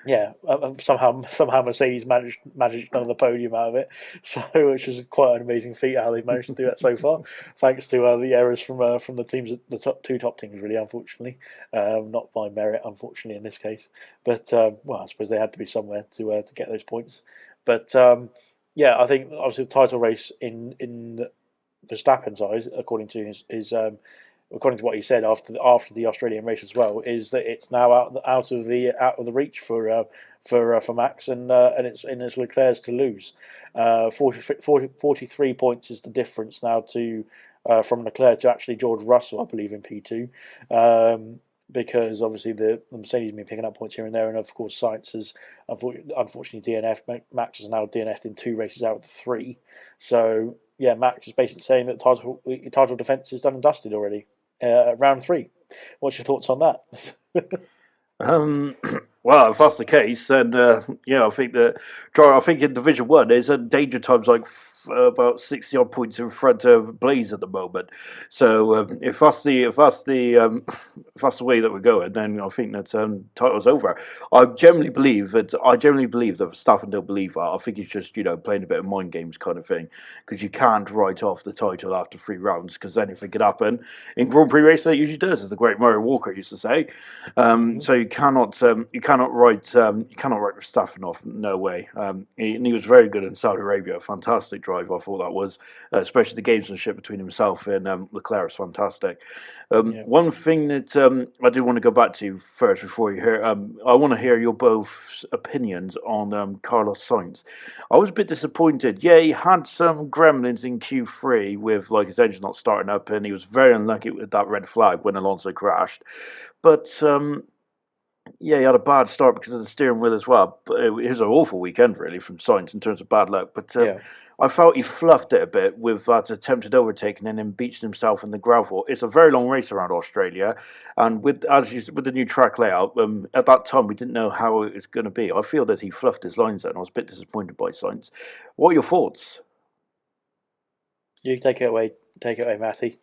yeah, somehow Mercedes managed another podium out of it, so which is quite an amazing feat how they've managed to do that so far, thanks to the errors from the teams, the two top teams, really, unfortunately, not by merit, unfortunately in this case, but well, I suppose they had to be somewhere to get those points, but yeah, I think obviously the title race in Verstappen's eyes, according to his according to what he said after the Australian race as well, is that it's now out of the reach for Max and it's Leclerc's to lose. 43 points is the difference now to from Leclerc to actually George Russell, I believe, in P2. Because obviously the Mercedes have been picking up points here and there, and of course Sainz has unfortunately DNF. Max has now DNF'd in 2 races out of the 3. So yeah, Max is basically saying that title defence is done and dusted already. Round 3. What's your thoughts on that? Um, well, if that's the case, then I think I think in Division One, there's a danger times like about 60 odd points in front of Blaze at the moment. So if that's the way that we're going, then I think that title's over. I generally believe that Verstappen don't believe that. I think he's just playing a bit of mind games kind of thing because you can't write off the title after 3 rounds because anything could happen in Grand Prix racing. It usually does, as the great Murray Walker used to say. Hmm. So you cannot write Verstappen off. No way. He was very good in Saudi Arabia. Fantastic drive. I thought that was, especially the gamesmanship between himself and Leclerc was fantastic. Yeah. One thing that I do want to go back to first before you hear, I want to hear your both opinions on Carlos Sainz. I was a bit disappointed. Yeah, he had some gremlins in Q3 with like his engine not starting up, and he was very unlucky with that red flag when Alonso crashed. But yeah, he had a bad start because of the steering wheel as well. But it was an awful weekend, really, from Sainz in terms of bad luck. But Yeah. I felt he fluffed it a bit with that attempted overtaking and then beached himself in the gravel. It's a very long race around Australia, and with the new track layout, at that time we didn't know how it was going to be. I feel that he fluffed his lines and I was a bit disappointed by Sainz. What are your thoughts? You take it away. Take it away, Matty.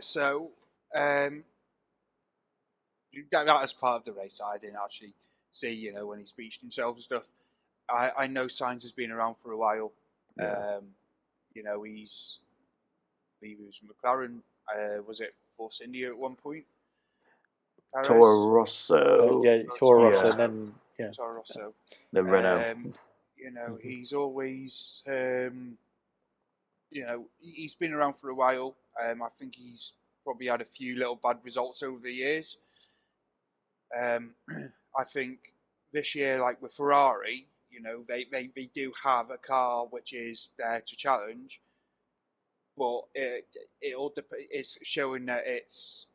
So um, that was part of the race. I didn't actually see, when he speeched himself and stuff. I know Sainz has been around for a while. Yeah, You know, he's believe it was McLaren. Was it Force India at one point? Toro Perez? Rosso. Yeah, Oh, Toro Yeah. Rosso, and then Toro Rosso. The Renault. You know, he's always, you know, he's been around for a while. I think he's probably had a few little bad results over the years. I think this year, like with Ferrari, you know, they do have a car which is there to challenge, but it's showing that it's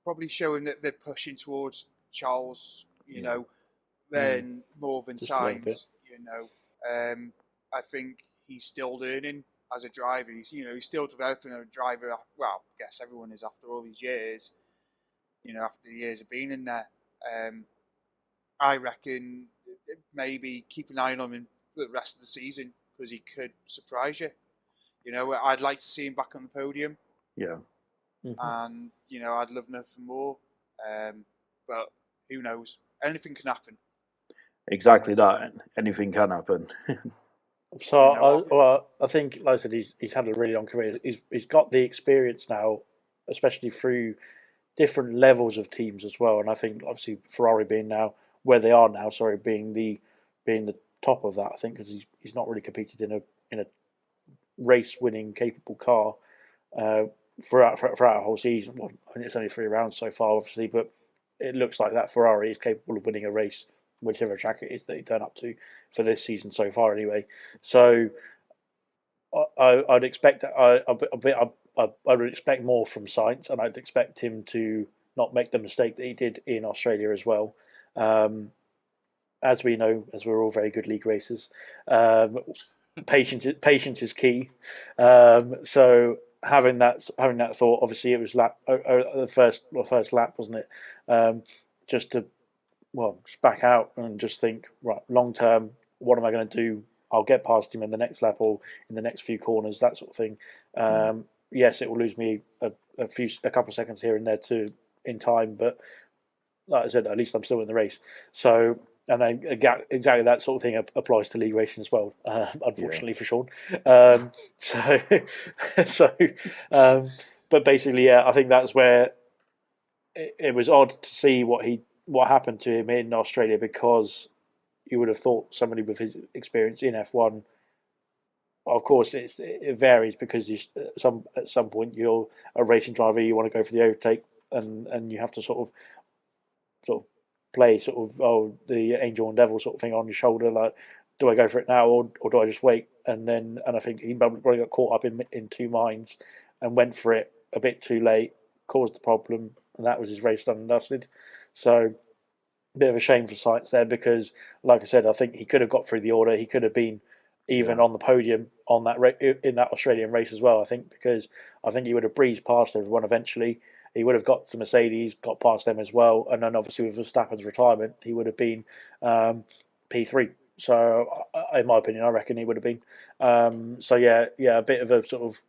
probably showing that they're pushing towards Charles, you know, then more than just a little bit. Sainz, you know. I think he's still learning as a driver. He's still developing a driver. Well, I guess everyone is after all these years, you know, after the years of being in there. I reckon maybe keep an eye on him for the rest of the season because he could surprise you. You know, I'd like to see him back on the podium. Yeah. And you know, I'd love nothing more. But who knows? Anything can happen. Exactly that. Anything can happen. So You know, I think, like I said, he's had a really long career. He's got the experience now, especially through different levels of teams as well. And I think obviously Ferrari being now where they are now, sorry, being the top of that. I think because he's not really competed in a race winning capable car throughout a whole season. Well, I mean, it's only 3 rounds so far, obviously, but it looks like that Ferrari is capable of winning a race, whichever track it is that he turn up to for this season so far, anyway. So I'd expect I would expect more from Sainz, and I'd expect him to not make the mistake that he did in Australia as well. Um, as we know, as we're all very good league racers, um, patience is key. So having that thought, obviously it was the first lap, wasn't it? Just to just back out and just think, right, long term, what am I going to do? I'll get past him in the next lap or in the next few corners, that sort of thing. Yes, it will lose me a couple of seconds here and there in time, but like I said, at least I'm still in the race. So, and then exactly that sort of thing applies to league racing as well. Unfortunately for Sean. So, so, um, but basically, yeah, I think that's where it was odd to see what happened to him in Australia, because you would have thought somebody with his experience in F1. Of course, it varies because at some point you're a racing driver, you want to go for the overtake, and you have to sort of play the angel and devil sort of thing on your shoulder, like, do I go for it now, or do I just wait? And I think he probably got caught up in two minds and went for it a bit too late, caused the problem, and that was his race done and dusted. So a bit of a shame for Sainz there, because, like I said, I think he could have got through the order. He could have been even on the podium on in that Australian race as well. I think, because I think he would have breezed past everyone eventually. He would have got to Mercedes, got past them as well, and then obviously with Verstappen's retirement, he would have been P3. So, in my opinion, I reckon he would have been. So yeah, a bit of a sort of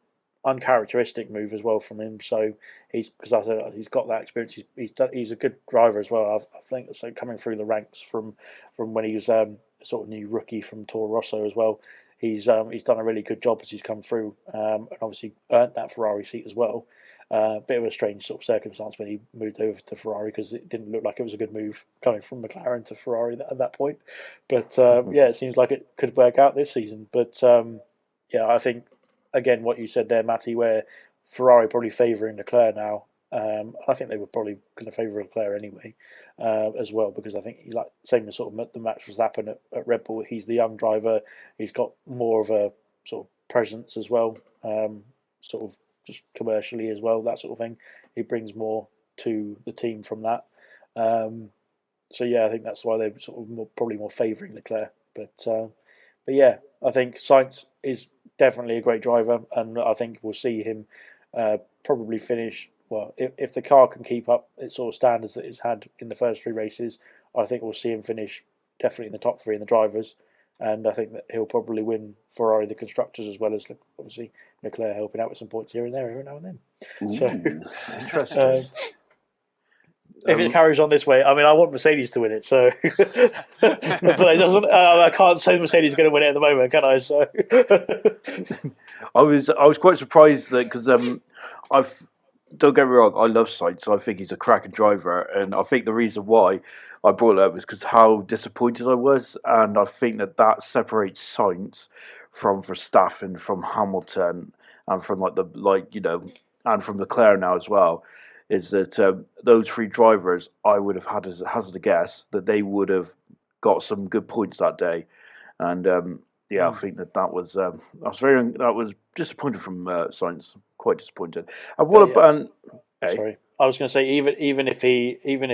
uncharacteristic move as well from him. So because I said he's got that experience. He's a good driver as well. I think so. Coming through the ranks from when he was sort of new rookie from Toro Rosso as well. He's done a really good job as he's come through, and obviously earned that Ferrari seat as well. Bit of a strange sort of circumstance when he moved over to Ferrari, because it didn't look like it was a good move coming from McLaren to Ferrari at that point. But yeah, it seems like it could work out this season. But yeah, I think again what you said there, Matty, where Ferrari probably favouring Leclerc now. I think they were probably going to favour Leclerc anyway, as well, because I think same as sort of the match was happening at Red Bull. He's the young driver. He's got more of a sort of presence as well, sort of just commercially as well, that sort of thing. He brings more to the team from that. So yeah, I think that's why they're sort of probably more favouring Leclerc. But yeah, I think Sainz is definitely a great driver, and I think we'll see him probably finish. Well, if the car can keep up its sort of standards that it's had in the first three races, I think we'll see him finish definitely in the top three in the drivers, and I think that he'll probably win Ferrari the constructors, as well as obviously Leclerc helping out with some points here and there every now and then. Ooh, So interesting. If it carries on this way, I mean, I want Mercedes to win it, so but it doesn't. I can't say Mercedes is going to win it at the moment, can I? So I was quite surprised that because I've don't get me wrong, I love Sainz. I think he's a cracking driver, and I think the reason why I brought it up is because how disappointed I was, and I think that separates Sainz from Verstappen, from Hamilton, and from and from Leclerc now as well. Is that those three drivers? I would have had as a hazard a guess that they would have got some good points that day, and yeah, I think that was disappointed from Sainz. Quite disappointed. And what about? Sorry, I was going to say even if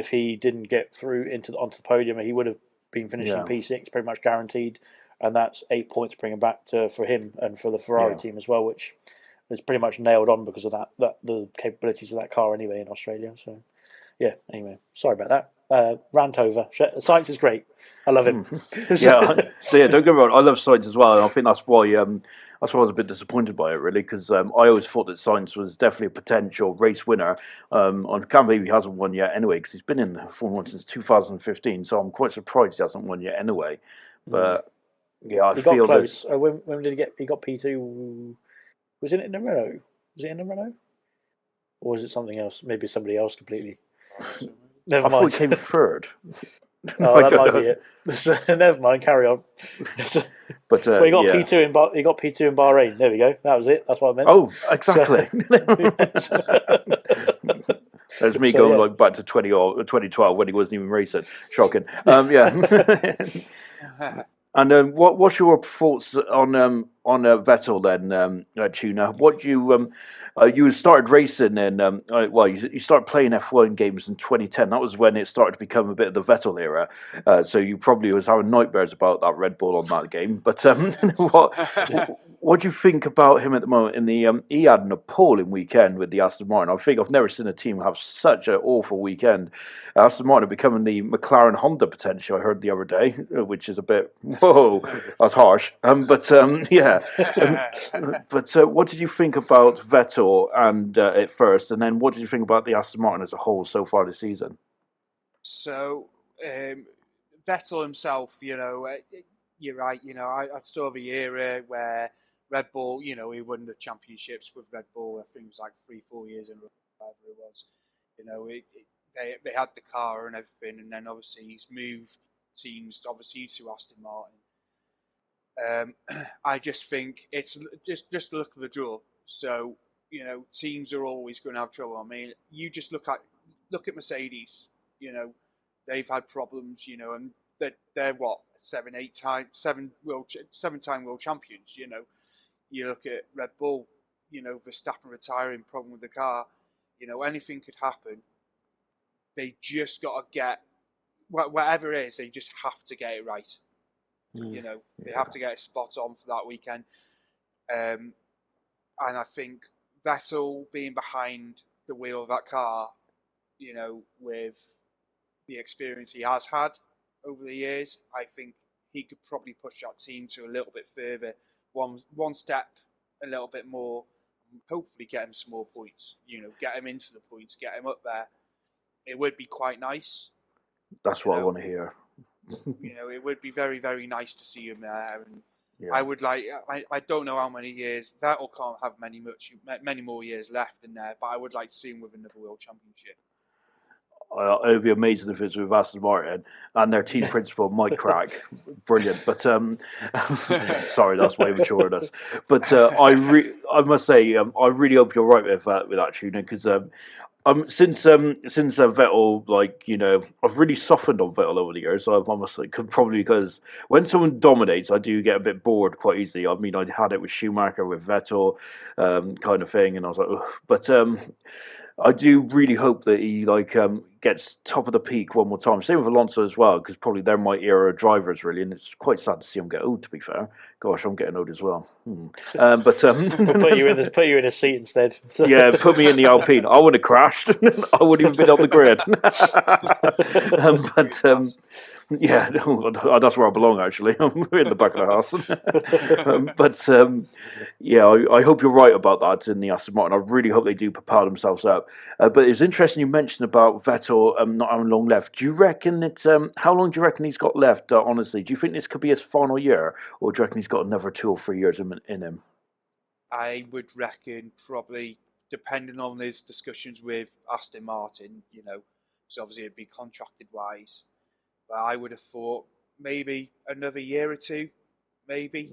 he didn't get through onto the podium, he would have been finishing P6 pretty much guaranteed, and that's 8 points bringing back for him and for the Ferrari team as well, which is pretty much nailed on because of that the capabilities of that car anyway in Australia. So yeah, anyway, sorry about that. Rant over. Sainz is great. I love him. Don't get me wrong. I love Sainz as well, and I think that's why I was a bit disappointed by it, really, because I always thought that Sainz was definitely a potential race winner. I can't believe he hasn't won yet anyway, because he's been in Formula 1 since 2015, so I'm quite surprised he hasn't won yet anyway. But yeah, he got close. When did he get? He got P2. Was it in a Renault? Was it in a Renault? Or was it something else? Maybe somebody else completely. Never mind. I thought he came third. Oh, that might be it. Never mind. Carry on. But he got P2 in He got P2 in Bahrain. There we go. That was it. That's what I meant. Oh, exactly. There's me going like back to 2012 when he wasn't even racing. Shocking. Yeah. And what's your thoughts on Vettel then, Tuna? What you started racing in you started playing F1 games in 2010. That was when it started to become a bit of the Vettel era. So you probably was having nightmares about that Red Bull on that game. But what do you think about him at the moment? He had an appalling weekend with the Aston Martin. I think I've never seen a team have such an awful weekend. Aston Martin are becoming the McLaren Honda potential. I heard the other day, which is a bit whoa, that's harsh. But what did you think about Vettel at first, and then what did you think about the Aston Martin as a whole so far this season? So Vettel himself, you're right. I saw the era where Red Bull, he won the championships with Red Bull. I think it was like 3-4 years in a row, whatever it was. They had the car and everything, and then obviously he's moved teams, obviously to Aston Martin. I just think it's just the look of the draw. So teams are always going to have trouble. I mean, you just look at Mercedes. They've had problems. And they're what 7-time world champions. You look at Red Bull. Verstappen retiring, problem with the car. Anything could happen. They just got to get whatever it is. They just have to get it right. They have to get it spot on for that weekend. And I think Vettel being behind the wheel of that car, with the experience he has had over the years, I think he could probably push that team to a little bit further, one step, a little bit more, and hopefully get him some more points. Get him into the points, get him up there. It would be quite nice. That's what I want to hear. It would be very, very nice to see him there. And I would like. I don't know how many years. Vettel can't have many more years left in there. But I would like to see him with another world championship. It would be amazing if it's with Aston Martin and their team principal Mike Crack. Brilliant. But sorry, that's way mature of us. But I must say, I really hope you're right with that, Tuna, because since Vettel, I've really softened on Vettel over the years. So I must say, probably because when someone dominates, I do get a bit bored quite easily. I mean, I had it with Schumacher, with Vettel, kind of thing, and I was like, ugh. But I do really hope that he gets top of the peak one more time. Same with Alonso as well, because probably they're my era of drivers really, and it's quite sad to see him get old. To be fair, gosh, I'm getting old as well. But put you in a seat instead. Yeah, put me in the Alpine. I would have crashed. I wouldn't even been on the grid. Yeah, that's where I belong, actually. I'm in the back of the house. I hope you're right about that in the Aston Martin. I really hope they do propel themselves up. But it's interesting you mentioned about Vettel Vettel not having long left, do you reckon that how long do you reckon he's got left? Honestly, do you think this could be his final year, or do you reckon he's got another 2 or 3 years in him? I would reckon probably, depending on his discussions with Aston Martin, because obviously it'd be contracted wise. But I would have thought maybe another year or two, maybe.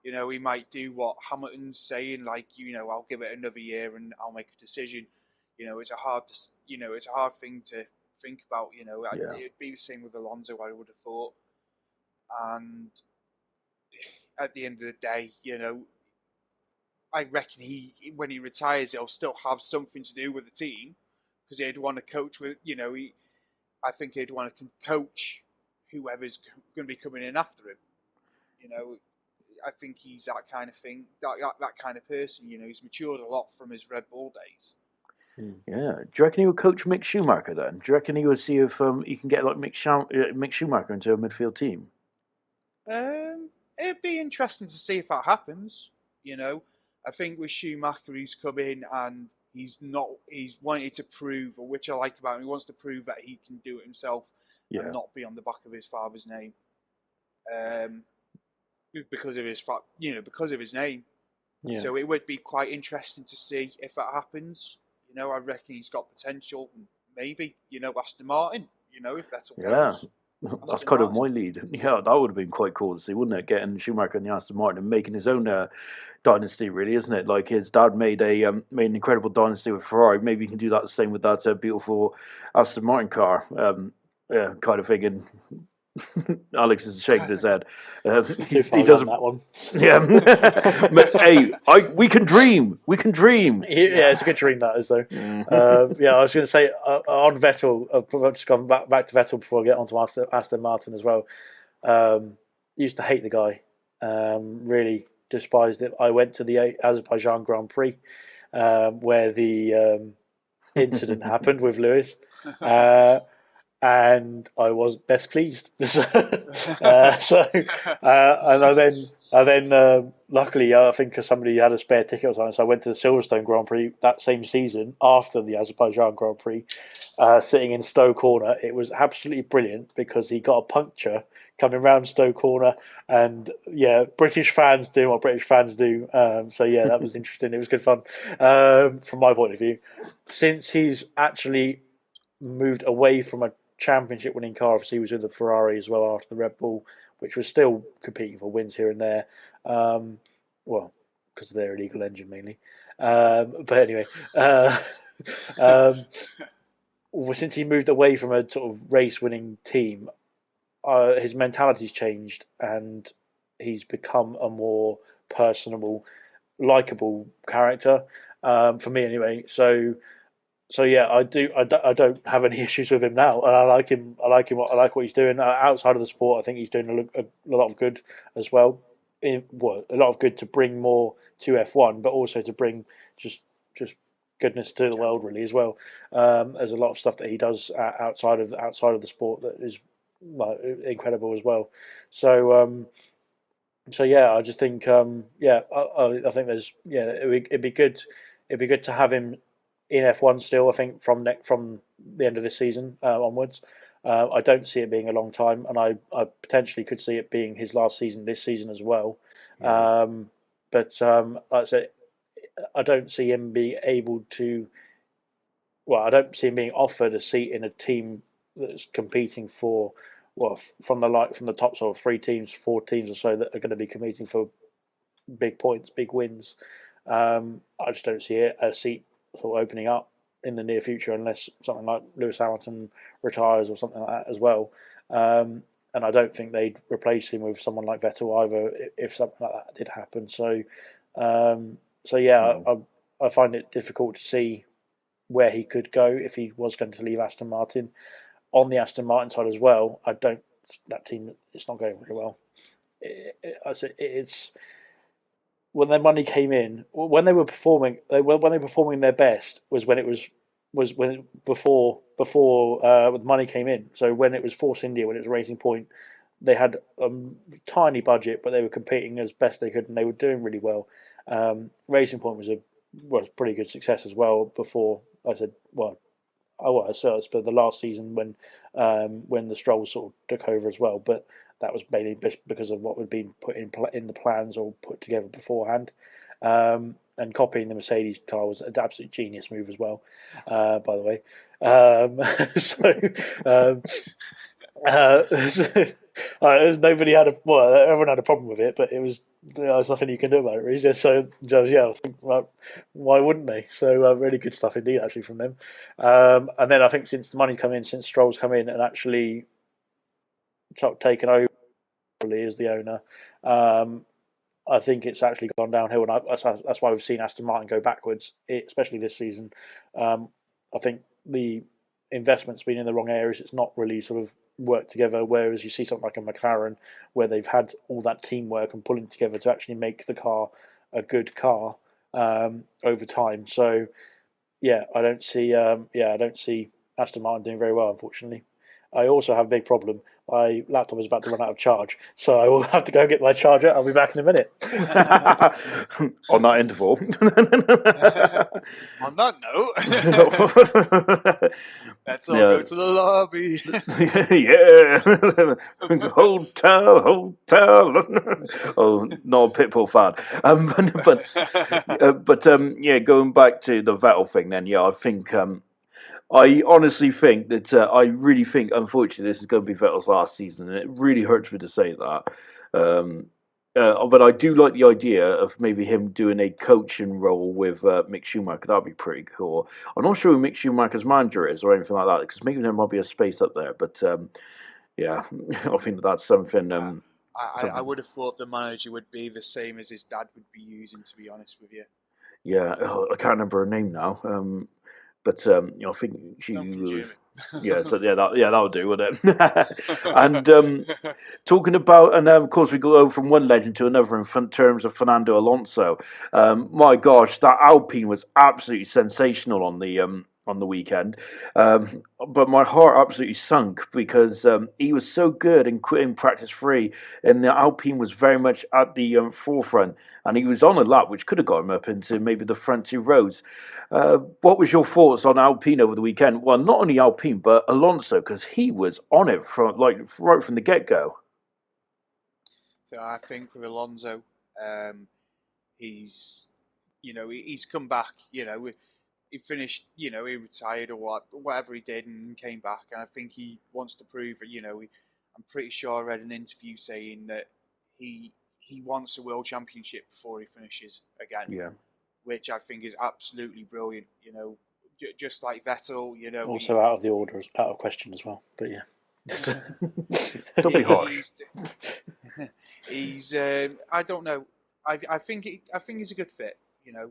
Yeah. He might do what Hamilton's saying, like, I'll give it another year and I'll make a decision. It's a hard thing to think about. Yeah. It'd be the same with Alonso, I would have thought. And at the end of the day, I reckon when he retires, he'll still have something to do with the team because he'd want to coach with, I think he'd want to coach whoever's going to be coming in after him. I think he's that kind of thing, that kind of person. He's matured a lot from his Red Bull days. Yeah. Do you reckon he would coach Mick Schumacher then? Do you reckon he would see if he can get like Mick Schumacher into a midfield team? It'd be interesting to see if that happens. I think with Schumacher, he's come in and he's wanted to prove, or which I like about him, he wants to prove that he can do it himself and not be on the back of his father's name. Because of his name. Yeah. So it would be quite interesting to see if that happens. I reckon he's got potential. Maybe, Aston Martin, if Vettel goes. That's kind of my lead. Yeah, that would have been quite cool to see, wouldn't it? Getting Schumacher and the Aston Martin and making his own dynasty, really, isn't it? Like his dad made an incredible dynasty with Ferrari. Maybe you can do that the same with that beautiful Aston Martin car. Kind of thing. And Alex is shaking his head. He doesn't that one. Yeah. Hey, we can dream. We can dream. Yeah, it's a good dream that is though. I was going to say on Vettel. I've just gone back to Vettel before I get onto Aston Martin as well. Used to hate the guy. Really despised it. I went to the Azerbaijan Grand Prix where the incident happened with Lewis. And I was best pleased. And I then luckily I think somebody had a spare ticket or something, so I went to the Silverstone Grand Prix that same season after the Azerbaijan Grand Prix, sitting in Stowe Corner. It was absolutely brilliant because he got a puncture coming round Stowe Corner, and British fans do what British fans do. That was interesting. It was good fun from my point of view. Since he's actually moved away from a championship winning car, obviously he was with the Ferrari as well after the Red Bull, which was still competing for wins here and there, because of their illegal engine mainly, but anyway, since he moved away from a sort of race winning team, his mentality's changed and he's become a more personable, likable character, for me anyway. So yeah, I don't have any issues with him now, and I like him. I like what he's doing outside of the sport. I think he's doing a lot of good as well. A lot of good to bring more to F1, but also to bring just goodness to the world really as well. There's a lot of stuff that he does outside of the sport that is incredible as well. So I just think I think there's it'd be good to have him in F1 still. I think from the end of this season onwards. I don't see it being a long time, and I potentially could see it being his last season this season as well. Yeah. But like I said, I don't see him being able to. Well, I don't see him being offered a seat in a team that's competing for from the top sort of 4 teams or so that are going to be competing for big points, big wins. I just don't see a seat sort of opening up in the near future unless something like Lewis Hamilton retires or something like that as well. And I don't think they'd replace him with someone like Vettel either if something like that did happen. I find it difficult to see where he could go if he was going to leave Aston Martin. On the Aston Martin side as well, that team, it's not going very well. It's when their money came in, when they were performing their best was when it was when before the money came in. So when it was Force India, when it was Racing Point, they had a tiny budget, but they were competing as best they could, and they were doing really well. Racing Point was a pretty good success as well. Before I said, Oh, well, so it's for the last season when the Stroll sort of took over as well, but that was mainly because of what had been put in the plans or put together beforehand. And copying the Mercedes car was an absolute genius move as well, by the way. So um, nobody had everyone had a problem with it, but there's nothing you can do about it, really. So, yeah, I think, well, why wouldn't they? So, really good stuff indeed, actually, from them. And then I think since the money come in, since Stroll's come in and actually taken over as the owner, um, I think it's actually gone downhill, and that's why we've seen Aston Martin go backwards, especially this season. I think the investment's been in the wrong areas. It's not really sort of worked together. Whereas you see something like a McLaren, where they've had all that teamwork and pulling together to actually make the car a good car over time. So yeah, I don't see Aston Martin doing very well, unfortunately. I also have a big problem. My laptop is about to run out of charge, so I will have to go get my charger. I'll be back in a minute. On that interval. On that note, let's all Yeah. go to the lobby. Yeah. Hotel. Oh, not a Pitbull fan. Yeah, going back to the Vettel thing then, yeah, I honestly think that I really think, unfortunately, this is going to be Vettel's last season, and it really hurts me to say that. Um, but I do like the idea of maybe him doing a coaching role with Mick Schumacher. That'd be pretty cool. I'm not sure who Mick Schumacher's manager is or anything like that, because maybe there might be a space up there. But yeah, I think that's something. I would have thought the manager would be the same as his dad would be using, to be honest with you. Yeah, I can't remember her name now. But I think she Something was. German. Yeah, so that'll do, wouldn't it? And talking about, and of course we go over from one legend to another in terms of Fernando Alonso. My gosh, that Alpine was absolutely sensational on the weekend. But my heart absolutely sunk because he was so good in quitting practice free, and the Alpine was very much at the forefront, and he was on a lap which could have got him up into maybe the front two rows. What was your thoughts on Alpine over the weekend? Well, not only Alpine but Alonso, because he was on it from right from the get go. So I think with Alonso, he's he's come back. He finished. He retired or whatever he did and came back. And I think he wants to prove it. I'm pretty sure I read an interview saying that he wants a world championship before he finishes again, Yeah. which I think is absolutely brilliant. Just like Vettel. Also out of the order, out of question as well. But yeah. Don't be harsh. He's I don't know. I think he's a good fit. Yeah.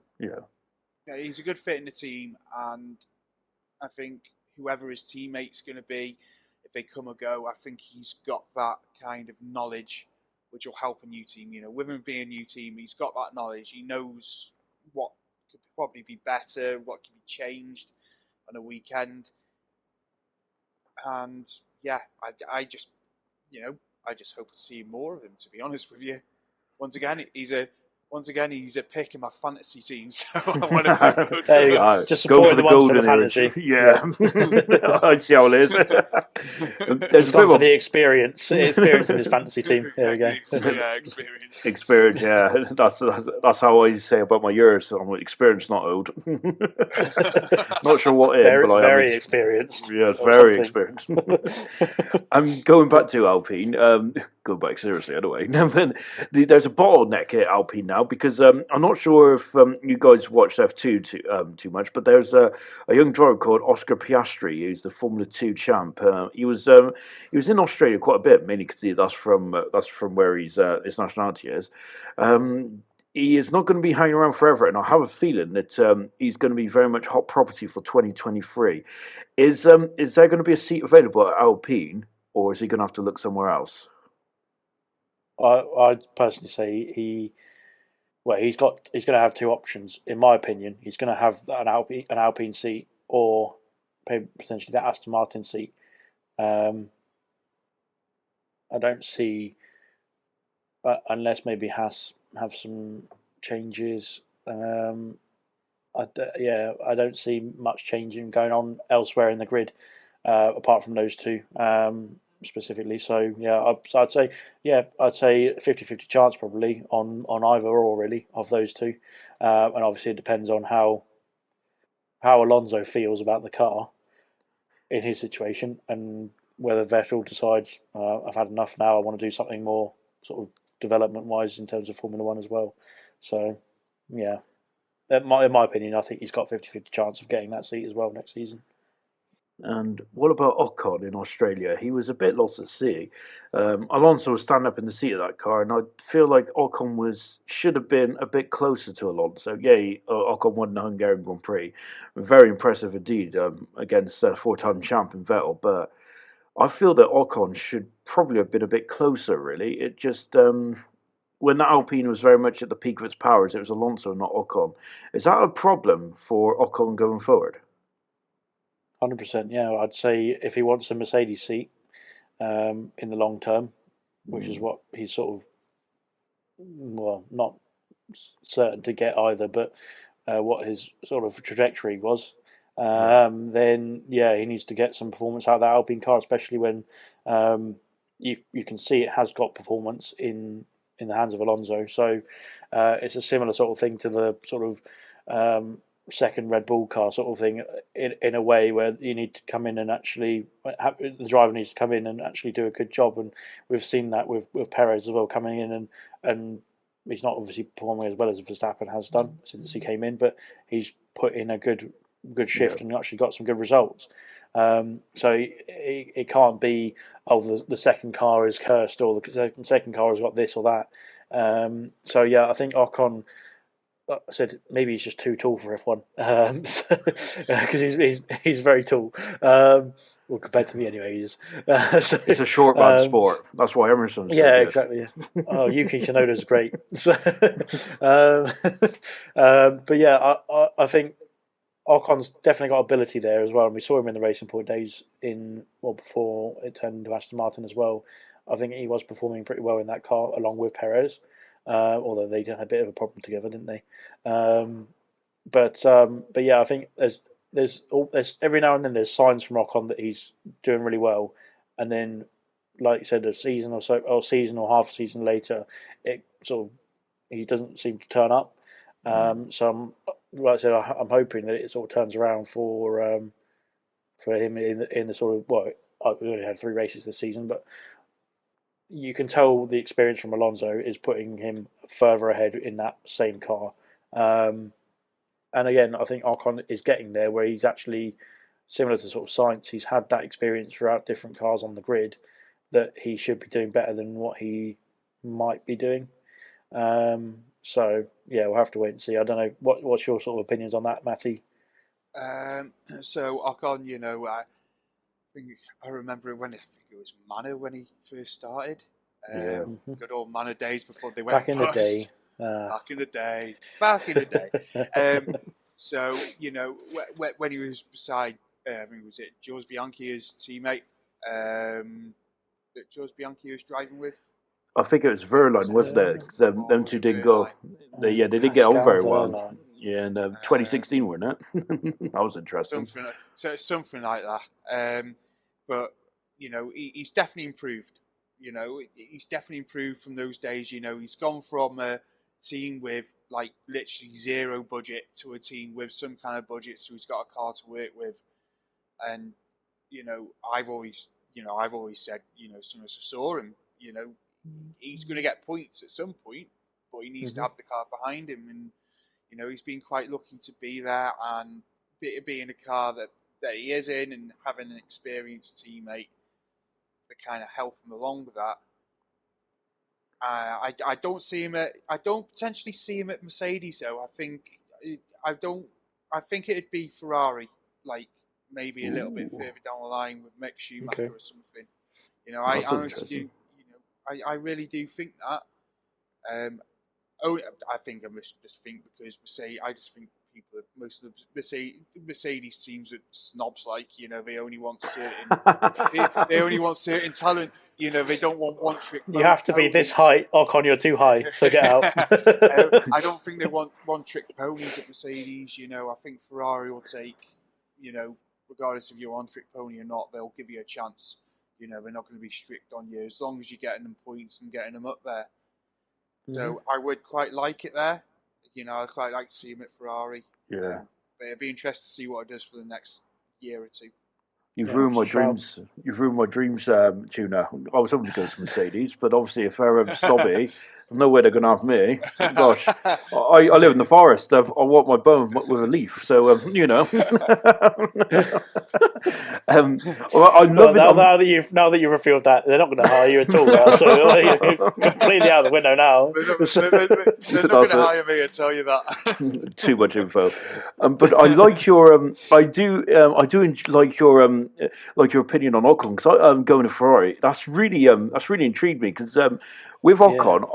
He's a good fit in the team, and I think whoever his teammate's going to be, if they come or go, I think he's got that kind of knowledge, which will help a new team. With him being a new team, he's got that knowledge. He knows what could probably be better, what can be changed on a weekend, and yeah, I just hope to see more of him. To be honest with you, once again, he's a pick in my fantasy team, so I want to vote There you for go. him. Just Go for supporting the the ones for golden the fantasy. Yeah. I see how it is. There's He's a bit gone for of the experience in his fantasy team. There we go. Yeah, experience. experience. Yeah, that's how I say about my years. I'm experienced, not old. Not sure what in, but Very, I am. very experienced. Yes, Or very something. experienced. I'm going back to Alpine. Go back seriously, anyway. There's a bottleneck at Alpine now because I'm not sure if you guys watched F2 too much, but there's a young driver called Oscar Piastri, who's the Formula 2 champ. He was in Australia quite a bit, mainly because that's from where his nationality is. He is not going to be hanging around forever, and I have a feeling that he's going to be very much hot property for 2023. Is there going to be a seat available at Alpine, or is he going to have to look somewhere else? I'd personally say he's going to have two options, in my opinion. He's going to have an Alpine seat or potentially the Aston Martin seat. Um, I don't see, unless maybe Haas have some changes. I don't see much changing going on elsewhere in the grid, apart from those two specifically. So yeah, I'd say I'd say 50-50 chance probably on either or really of those two, and obviously it depends on how Alonso feels about the car in his situation, and whether Vettel decides I've had enough now. I want to do something more sort of development wise in terms of Formula One as well. So yeah, in my opinion, I think he's got 50-50 chance of getting that seat as well next season. And what about Ocon in Australia? He was a bit lost at sea. Alonso was standing up in the seat of that car, and I feel like Ocon should have been a bit closer to Alonso. Yeah, Ocon won the Hungarian Grand Prix, very impressive indeed against four-time champion Vettel. But I feel that Ocon should probably have been a bit closer. Really, it just when that Alpine was very much at the peak of its powers, it was Alonso, not Ocon. Is that a problem for Ocon going forward? 100%. Yeah, I'd say if he wants a Mercedes seat in the long term, which is Mm, what he's sort of well not certain to get either, but what his sort of trajectory was, yeah. then yeah, he needs to get some performance out of that Alpine car, especially when you can see it has got performance in the hands of Alonso. So it's a similar sort of thing to the sort of second Red Bull car sort of thing, in a way where you need to come in and actually the driver needs to come in and actually do a good job, and we've seen that with Perez as well coming in and he's not obviously performing as well as Verstappen has done since he came in, but he's put in a good Yeah. shift and actually got some good results. So it can't be, oh, the second car is cursed, or the second car has got this or that. So yeah, I think Ocon, like I said, maybe he's just too tall for F1, because he's very tall. Well, compared to me anyway, he is. So It's a short man um, sport. That's why Emerson's so yeah, good. exactly. Oh, Yuki Tsunoda's great. So, um, but yeah, I think Ocon's definitely got ability there as well, and we saw him in the Racing Point days before it turned into Aston Martin as well. I think he was performing pretty well in that car along with Perez, although they did have a bit of a problem together, didn't they? But yeah, I think there's every now and then there's signs from Ocon that he's doing really well, and then like you said, a season or so, or season or half a season later, it sort of he doesn't seem to turn up. Mm. So like I said, I'm hoping that it sort of turns around for him in the sort of we only had 3 races this season, but you can tell the experience from Alonso is putting him further ahead in that same car. Um, and again, I think Ocon is getting there where he's actually similar to sort of Science. He's had that experience throughout different cars on the grid that he should be doing better than what he might be doing. So yeah, we'll have to wait and see. I don't know what's your sort of opinions on that, Matty. So Ocon, I think I remember when I think it was Manor when he first started. Yeah. Hmm. Good old Manor days before they went Back in the day, bust. Back in the day, back in the day. Um, so when he was beside, was it George Bianchi, his teammate, that George Bianchi was driving with? I think it was Was Verline, it? wasn't it? 'Cause, Or them was two it didn't go. Verline? They didn't get on Pascal very well. Wehrlein. Yeah, in Um, 2016, wasn't it? That was interesting. something like that. But he's definitely improved. He's definitely improved from those days. He's gone from a team with like literally zero budget to a team with some kind of budget, so he's got a car to work with. And I've always said, as soon as I saw him, he's going to get points at some point, but he needs to Hmm. have the car behind him. And he's been quite lucky to be there and be in a car that he is in, and having an experienced teammate to kind of help him along with that. I don't see him I don't potentially see him at Mercedes though. I don't. I think it'd be Ferrari, like maybe a little bit Ooh, further down the line with Mick Okay. Schumacher or something. I that's honestly do. interesting. I really do think that. Um, Oh, I think I must just think because Mercedes. I just think most of the Mercedes teams are snobs. Like, they only want certain they only want certain talent. They don't want one trick. You have to be this height. Ocon, you're too high, so get out. I don't think they want one trick ponies at Mercedes. I think Ferrari will take, regardless if you're on trick pony or not, they'll give you a chance. They're not going to be strict on you as long as you're getting them points and getting them up there. So I would quite like it there. I'd quite like to see him at Ferrari. Yeah. But it'd be interesting to see what it does for the next year or two. You've ruined my dreams. You've ruined my dreams, Tuna. I was hoping to go to Mercedes, but obviously if they're snobby, there's no way they're going to have me. Gosh, I live in the forest. I want my bone with a leaf, so Well, I love it. Now that you've revealed that, they're not going to hire you at all. Now, so you're completely out of the window now. They're not going to hire me. I tell you that. Too much info. But I like your. I do like your opinion on Ocon, because I'm going to Ferrari. That's really intrigued me, because with Ocon,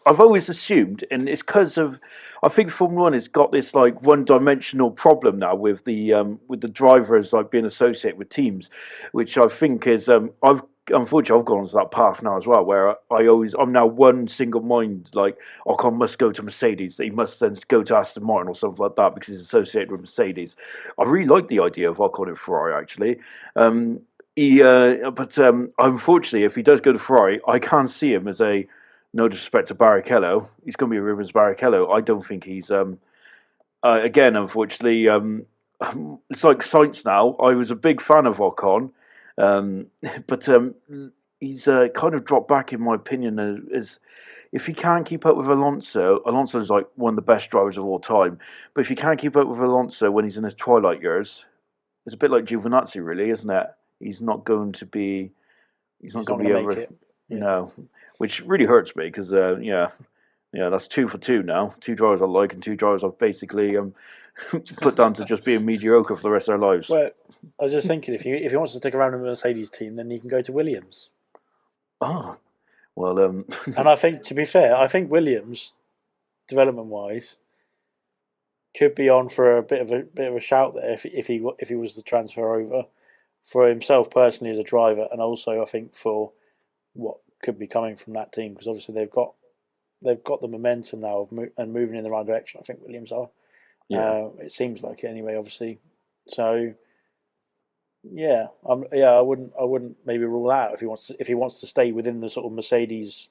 I've always assumed, and it's because of, I think Formula One has got this like one-dimensional problem now with the drivers like being associated with teams, which I think is unfortunately I've gone onto that path now as well, where I'm now one single mind, like Ocon must go to Mercedes, he must then go to Aston Martin or something like that because he's associated with Mercedes. I really like the idea of Ocon in Ferrari actually. But unfortunately, if he does go to Ferrari, I can't see him as a, no disrespect to Barrichello, he's going to be a Rubens Barrichello. I don't think he's again, unfortunately, it's like Sainz now. I was a big fan of Ocon, but he's kind of dropped back in my opinion. As if he can't keep up with Alonso is like one of the best drivers of all time. But if he can't keep up with Alonso when he's in his twilight years, it's a bit like Giovinazzi, really, isn't it? He's not going to be. He's not going to make it. No, which really hurts me because that's 2 for 2 now. 2 drivers I like and 2 drivers I've basically put down to just being mediocre for the rest of their lives. Well, I was just thinking, if he wants to stick around in the Mercedes team, then he can go to Williams. Oh, well. And I think, to be fair, Williams, development-wise, could be on for a bit of a shout there if he was to transfer over, for himself personally as a driver, and also I think for what could be coming from that team, because obviously they've got the momentum now and moving in the right direction. I think Williams are. Yeah. It seems like it anyway, obviously. So yeah, I wouldn't maybe rule out if he wants to stay within the sort of Mercedes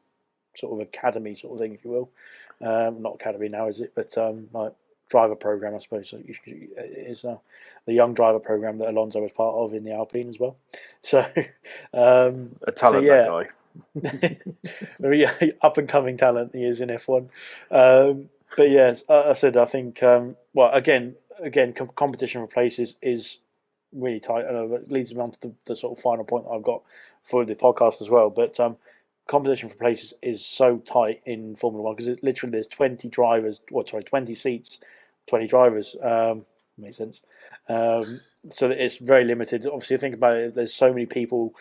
sort of academy sort of thing, if you will. Not academy now, is it? But like driver program, I suppose. So it is the young driver program that Alonso was part of in the Alpine as well. So a talent, that guy. Very up and coming talent he is in F1. But yes, I said I think again competition for places is really tight, and it leads me on to the sort of final point that I've got for the podcast as well. But competition for places is so tight in Formula One because literally there's 20 drivers, 20 seats, 20 drivers. Makes sense. So that it's very limited. Obviously, think about it. There's so many people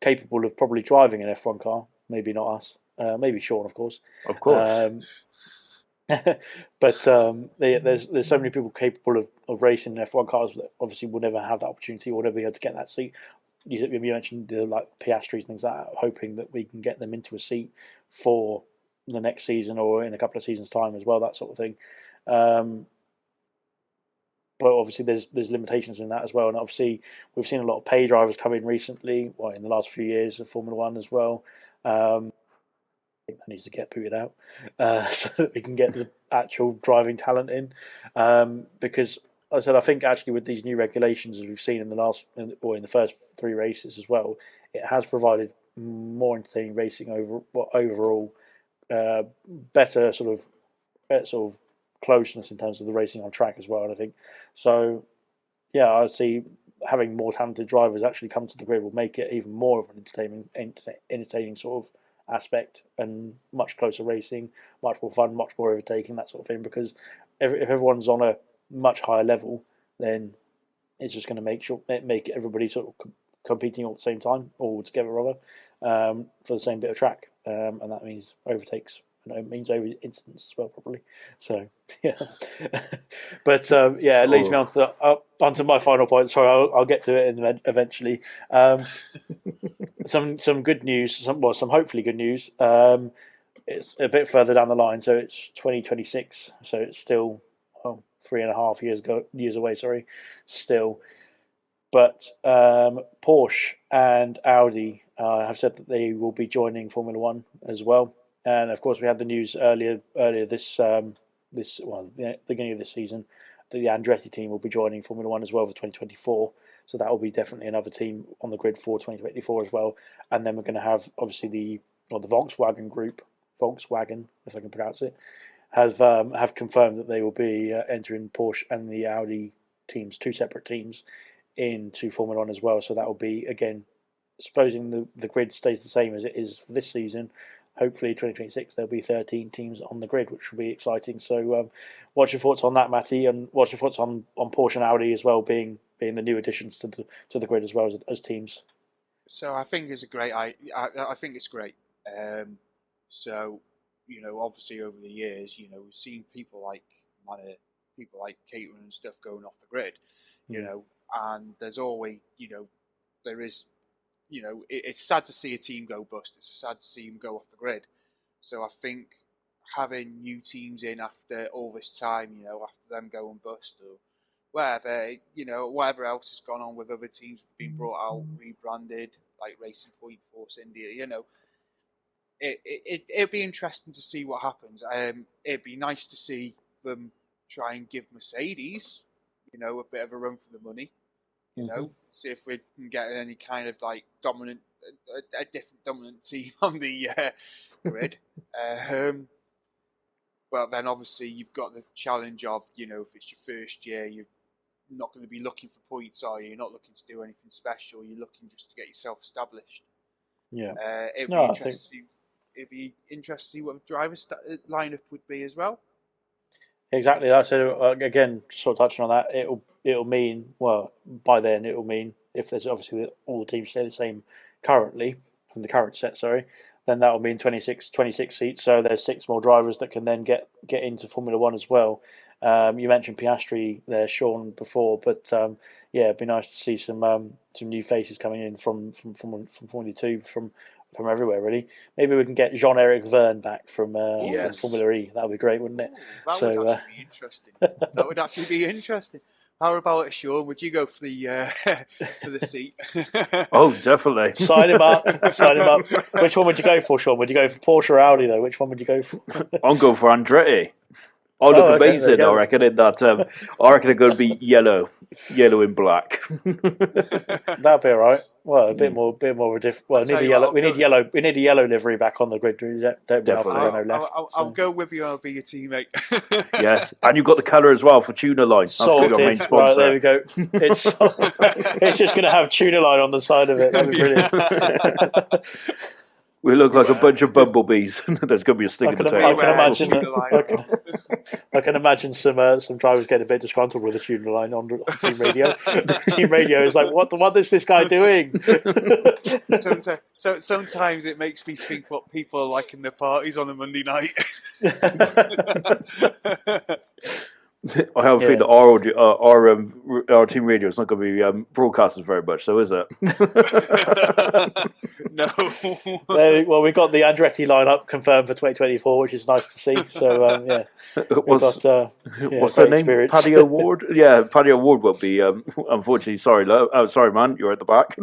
capable of probably driving an F1 car. Maybe not us. Maybe Sean, of course. Of course. But there's so many people capable of racing F1 cars that obviously will never have that opportunity or never be able to get that seat. You mentioned like Piastris and things like that, hoping that we can get them into a seat for the next season or in a couple of seasons' time as well, that sort of thing. But obviously there's limitations in that as well, and obviously we've seen a lot of pay drivers come in recently, in the last few years of Formula One as well. I think that needs to get booted out so that we can get the actual driving talent in. Because I said I think actually with these new regulations, as we've seen in the first 3 races as well, it has provided more entertaining racing overall, better sort of closeness in terms of the racing on track as well. And I think so. Yeah, I see having more talented drivers actually come to the grid will make it even more of an entertaining sort of aspect and much closer racing, much more fun, much more overtaking, that sort of thing. Because if everyone's on a much higher level, then it's just going to make everybody sort of competing all at the same time or together rather for the same bit of track, and that means overtakes know, it means over incidents as well, probably. So yeah, but it leads me on to onto my final point. Sorry, I'll get to it eventually. Some good news, some hopefully good news. It's a bit further down the line, so it's 2026, so it's still 3.5 years away. Sorry, still. But Porsche and Audi have said that they will be joining Formula One as well. And of course, we had the news earlier beginning of this season, that the Andretti team will be joining Formula One as well for 2024. So that will be definitely another team on the grid for 2024 as well. And then we're going to have obviously the Volkswagen group, Volkswagen, if I can pronounce it, have confirmed that they will be entering Porsche and the Audi teams, two separate teams, into Formula One as well. So that will be, again, supposing the grid stays the same as it is for this season, hopefully 2026 there'll be 13 teams on the grid, which will be exciting. So what's your thoughts on that, Matty? And what's your thoughts on Porsche and Audi as well being the new additions to the grid as well as teams? So I think it's a great. I think it's great. So obviously over the years, we've seen people like catering and stuff going off the grid, and there's always, there is, it's sad to see a team go bust. It's sad to see them go off the grid. So I think having new teams in after all this time, after them going bust or whatever, whatever else has gone on with other teams being brought out, rebranded, like Racing Point, Force India, it'd be interesting to see what happens. It'd be nice to see them try and give Mercedes, a bit of a run for the money. See if we can get any kind of like a different dominant team on the grid. But then obviously you've got the challenge of, if it's your first year, you're not going to be looking for points, are you? You're not looking to do anything special. You're looking just to get yourself established. Yeah. It'd be interesting to see what the driver lineup would be as well. Exactly. So again, sort of touching on that, it'll mean, well, by then it'll mean, if there's obviously all the teams stay the same currently from the current set, then that will mean 26 seats. So there's 6 more drivers that can then get into Formula One as well. You mentioned Piastri there, Sean, before, but it'd be nice to see some new faces coming in from Formula Two, from everywhere, really. Maybe we can get Jean-Eric Verne back from Formula E. That would be great, wouldn't it? That would actually be interesting. That would actually be interesting. How about it, Sean? Would you go for the seat? Oh, definitely. Sign him up. Which one would you go for, Sean? Would you go for Porsche or Audi, though? Which one would you go for? I'm going for Andretti. I look amazing, I reckon, in that. I reckon they're going to be yellow and black. That'd be all right. Well, a bit more of a different. Well, we need a yellow livery back on the grid. Don't have to Renault left. I'll go with you. I'll be your teammate. Yes, and you've got the colour as well for Tuna Line. That's Sorted. Your main sponsor. Right, there we go. It's just going to have Tuna Line on the side of it. That'd be brilliant. We look like a bunch of bumblebees. There's going to be a sting in the tail. I can imagine some drivers getting a bit disgruntled with the Tuna Line on team radio. Team radio is like, what is this guy doing? So sometimes it makes me think what people are like in their parties on a Monday night. I have a feeling that our team radio is not going to be broadcasted very much, so is it? No. Well, we got the Andretti lineup confirmed for 2024, which is nice to see. So what's her name? Experience. Paddy O'Ward. Yeah, Paddy O'Ward will be. Unfortunately, sorry, sorry, man, you're at the back.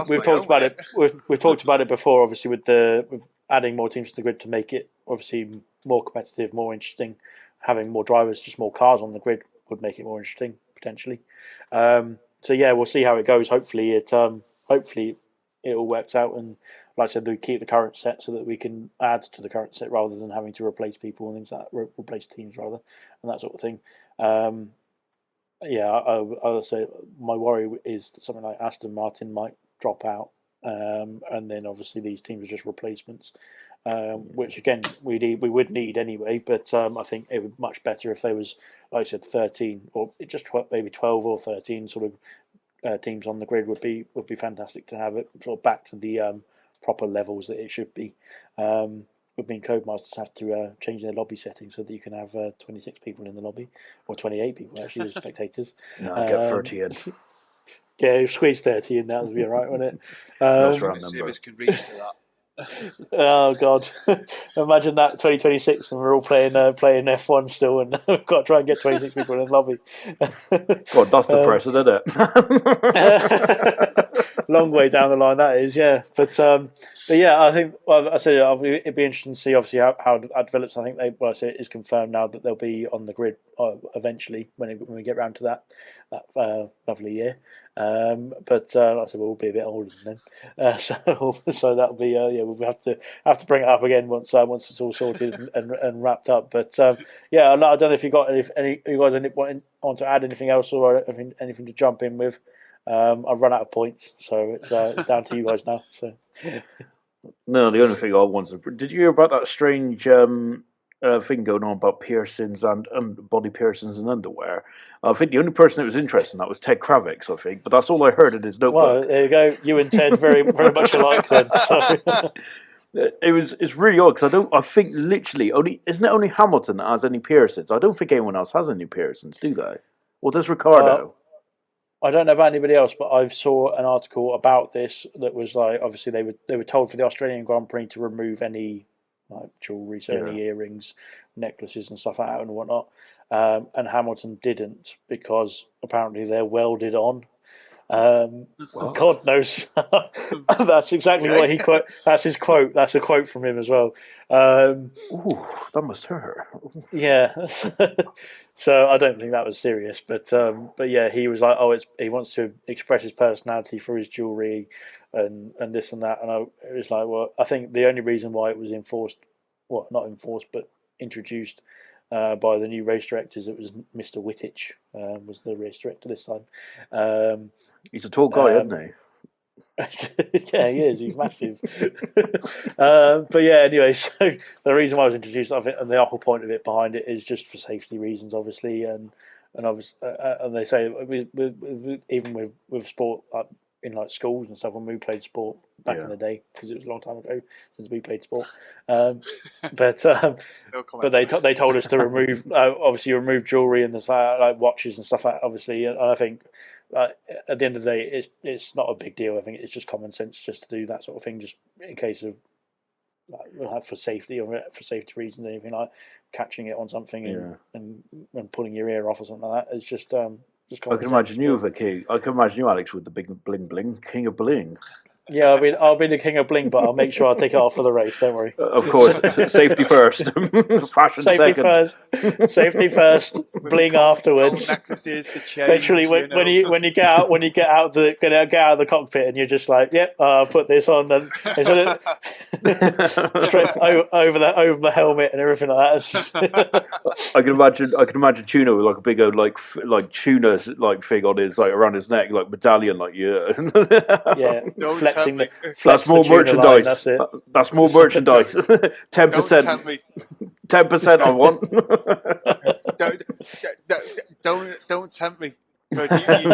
We've talked about it. We've talked about it before, obviously, with adding more teams to the grid to make it obviously more competitive, more interesting. Having more drivers, just more cars on the grid would make it more interesting potentially. We'll see how it goes. Hopefully it all works out, and like I said, we keep the current set so that we can add to the current set rather than having to replace people and things like that, replace teams rather, and that sort of thing. I'll say my worry is that something like Aston Martin might drop out, and then obviously these teams are just replacements, which again we would need anyway. But I think it would be much better if there was, like I said, 13 or just maybe 12 or 13 sort of teams on the grid would be fantastic to have it sort of back to the proper levels that it should be. Would mean Codemasters have to change their lobby settings so that you can have 26 people in the lobby, or 28 people actually as spectators. No, get 30 in. Yeah, squeeze 30 in, that would be alright, wouldn't it? Nice The round number. service can reach to that. Oh God! Imagine that 2026 when we're all playing F1 still, and we've got to try and get 26 people in the lobby. God, that's depressing, isn't it? Long way down the line that is, yeah. But yeah, I think I said it'd be interesting to see obviously how that develops. I think I say it is confirmed now that they'll be on the grid eventually when we get round to that lovely year. But like I said, we'll be a bit older than then, so that'll be yeah. We'll have to bring it up again once it's all sorted and wrapped up. But yeah, I don't know if you guys want to add anything else or anything to jump in with. I've run out of points, so it's down to you guys now. So No, the only thing I wanted. Did you hear about that strange thing going on about piercings and body piercings and underwear? I think the only person that was interested in that was Ted Kravitz, I think, but that's all I heard in his notebook. Well, there you go. You and Ted very much alike then. So. It's really odd because I think literally isn't it only Hamilton that has any piercings? I don't think anyone else has any piercings, do they? Or does Ricardo? I don't know about anybody else, but I saw an article about this that was like obviously they were told for the Australian Grand Prix to remove any like jewelry, so any earrings, necklaces, and stuff like that and whatnot. And Hamilton didn't because apparently they're welded on. God knows. That's exactly what he quote. That's his quote. That's a quote from him as well. Ooh, that must hurt. Yeah. So I don't think that was serious, but yeah, he was like, he wants to express his personality through his jewelry, and this and that, and it was like, well, I think the only reason why it was enforced, well, not enforced, but introduced by the new race directors, it was Mr. Wittich was the race director this time. He's a tall guy, isn't he? Yeah, he is. He's massive. But yeah, anyway, so the reason why I was introduced, I think, and the whole point of it behind it is just for safety reasons, obviously, and obviously, and they say even with sport in like schools and stuff when we played sport back in the day, because it was a long time ago since we played sport. But they told us to remove jewelry and like watches and stuff like that, obviously, and I think. At the end of the day, it's not a big deal. I think it's just common sense just to do that sort of thing, just in case of like for safety or for safety reasons, anything like catching it on something and pulling your ear off or something like that. It's just common I can imagine you with a king. I can imagine you, Alex, with the big bling bling, king of bling. Yeah, I'll be the king of bling, but I'll make sure I'll take it off for the race. Don't worry. Of course, safety first, fashion second. Safety first, bling afterwards. Necklaces, the chains, literally, when you get out of the cockpit and you're just like, yep, I'll put this on and straight over the helmet and everything like that. I can imagine Tuna with like a big old like tuna like thing on his like around his neck, like medallion, like yeah. That's more merchandise. That's it. That's more merchandise. 10%. 10% I want. Don't tempt me. But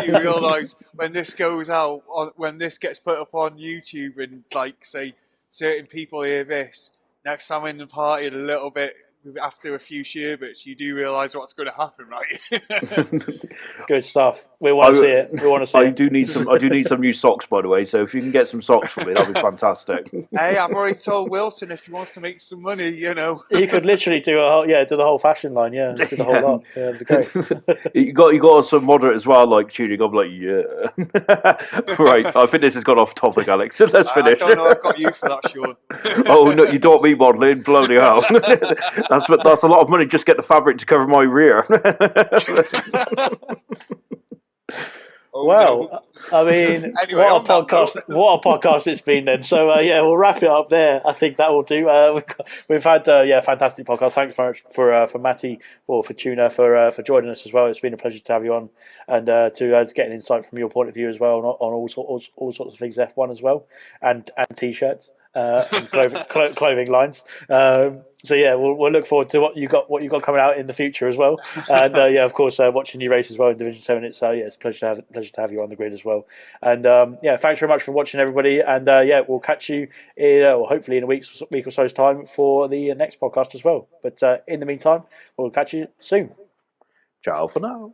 you realise when this goes out, when this gets put up on YouTube, and like say certain people hear this, next time in the party a little bit after a few sherbets, you do realise what's going to happen, right? Good stuff. We want to see it. I do need some new socks, by the way. So if you can get some socks for me, that'd be fantastic. Hey, I've already told Wilson if he wants to make some money, you know. You could literally do the whole fashion line, do the whole lot. Yeah, it'd be great. you got some moderate as well, like tuning. I'm like, yeah. Right, I think this has gone off topic, Alex. So let's finish. I don't know. I've got you for that, Sean. Oh no, you don't me modelling, bloody hell. That's a lot of money. Just get the fabric to cover my rear. Well, I mean, anyway, what a podcast it's been then. So yeah, we'll wrap it up there. I think that will do. We've had fantastic podcast. Thanks very much for Matty or for Tuna for joining us as well. It's been a pleasure to have you on and to get an insight from your point of view as well on all sorts of things F1 as well and t-shirts. and clothing lines. So yeah, we'll look forward to what you got coming out in the future as well. And yeah, of course, watching you race as well in Division 7. It's yeah, it's a pleasure to have you on the grid as well. And yeah, thanks very much for watching, everybody. And yeah, we'll catch you hopefully in a week or so's time for the next podcast as well. But in the meantime, we'll catch you soon. Ciao for now.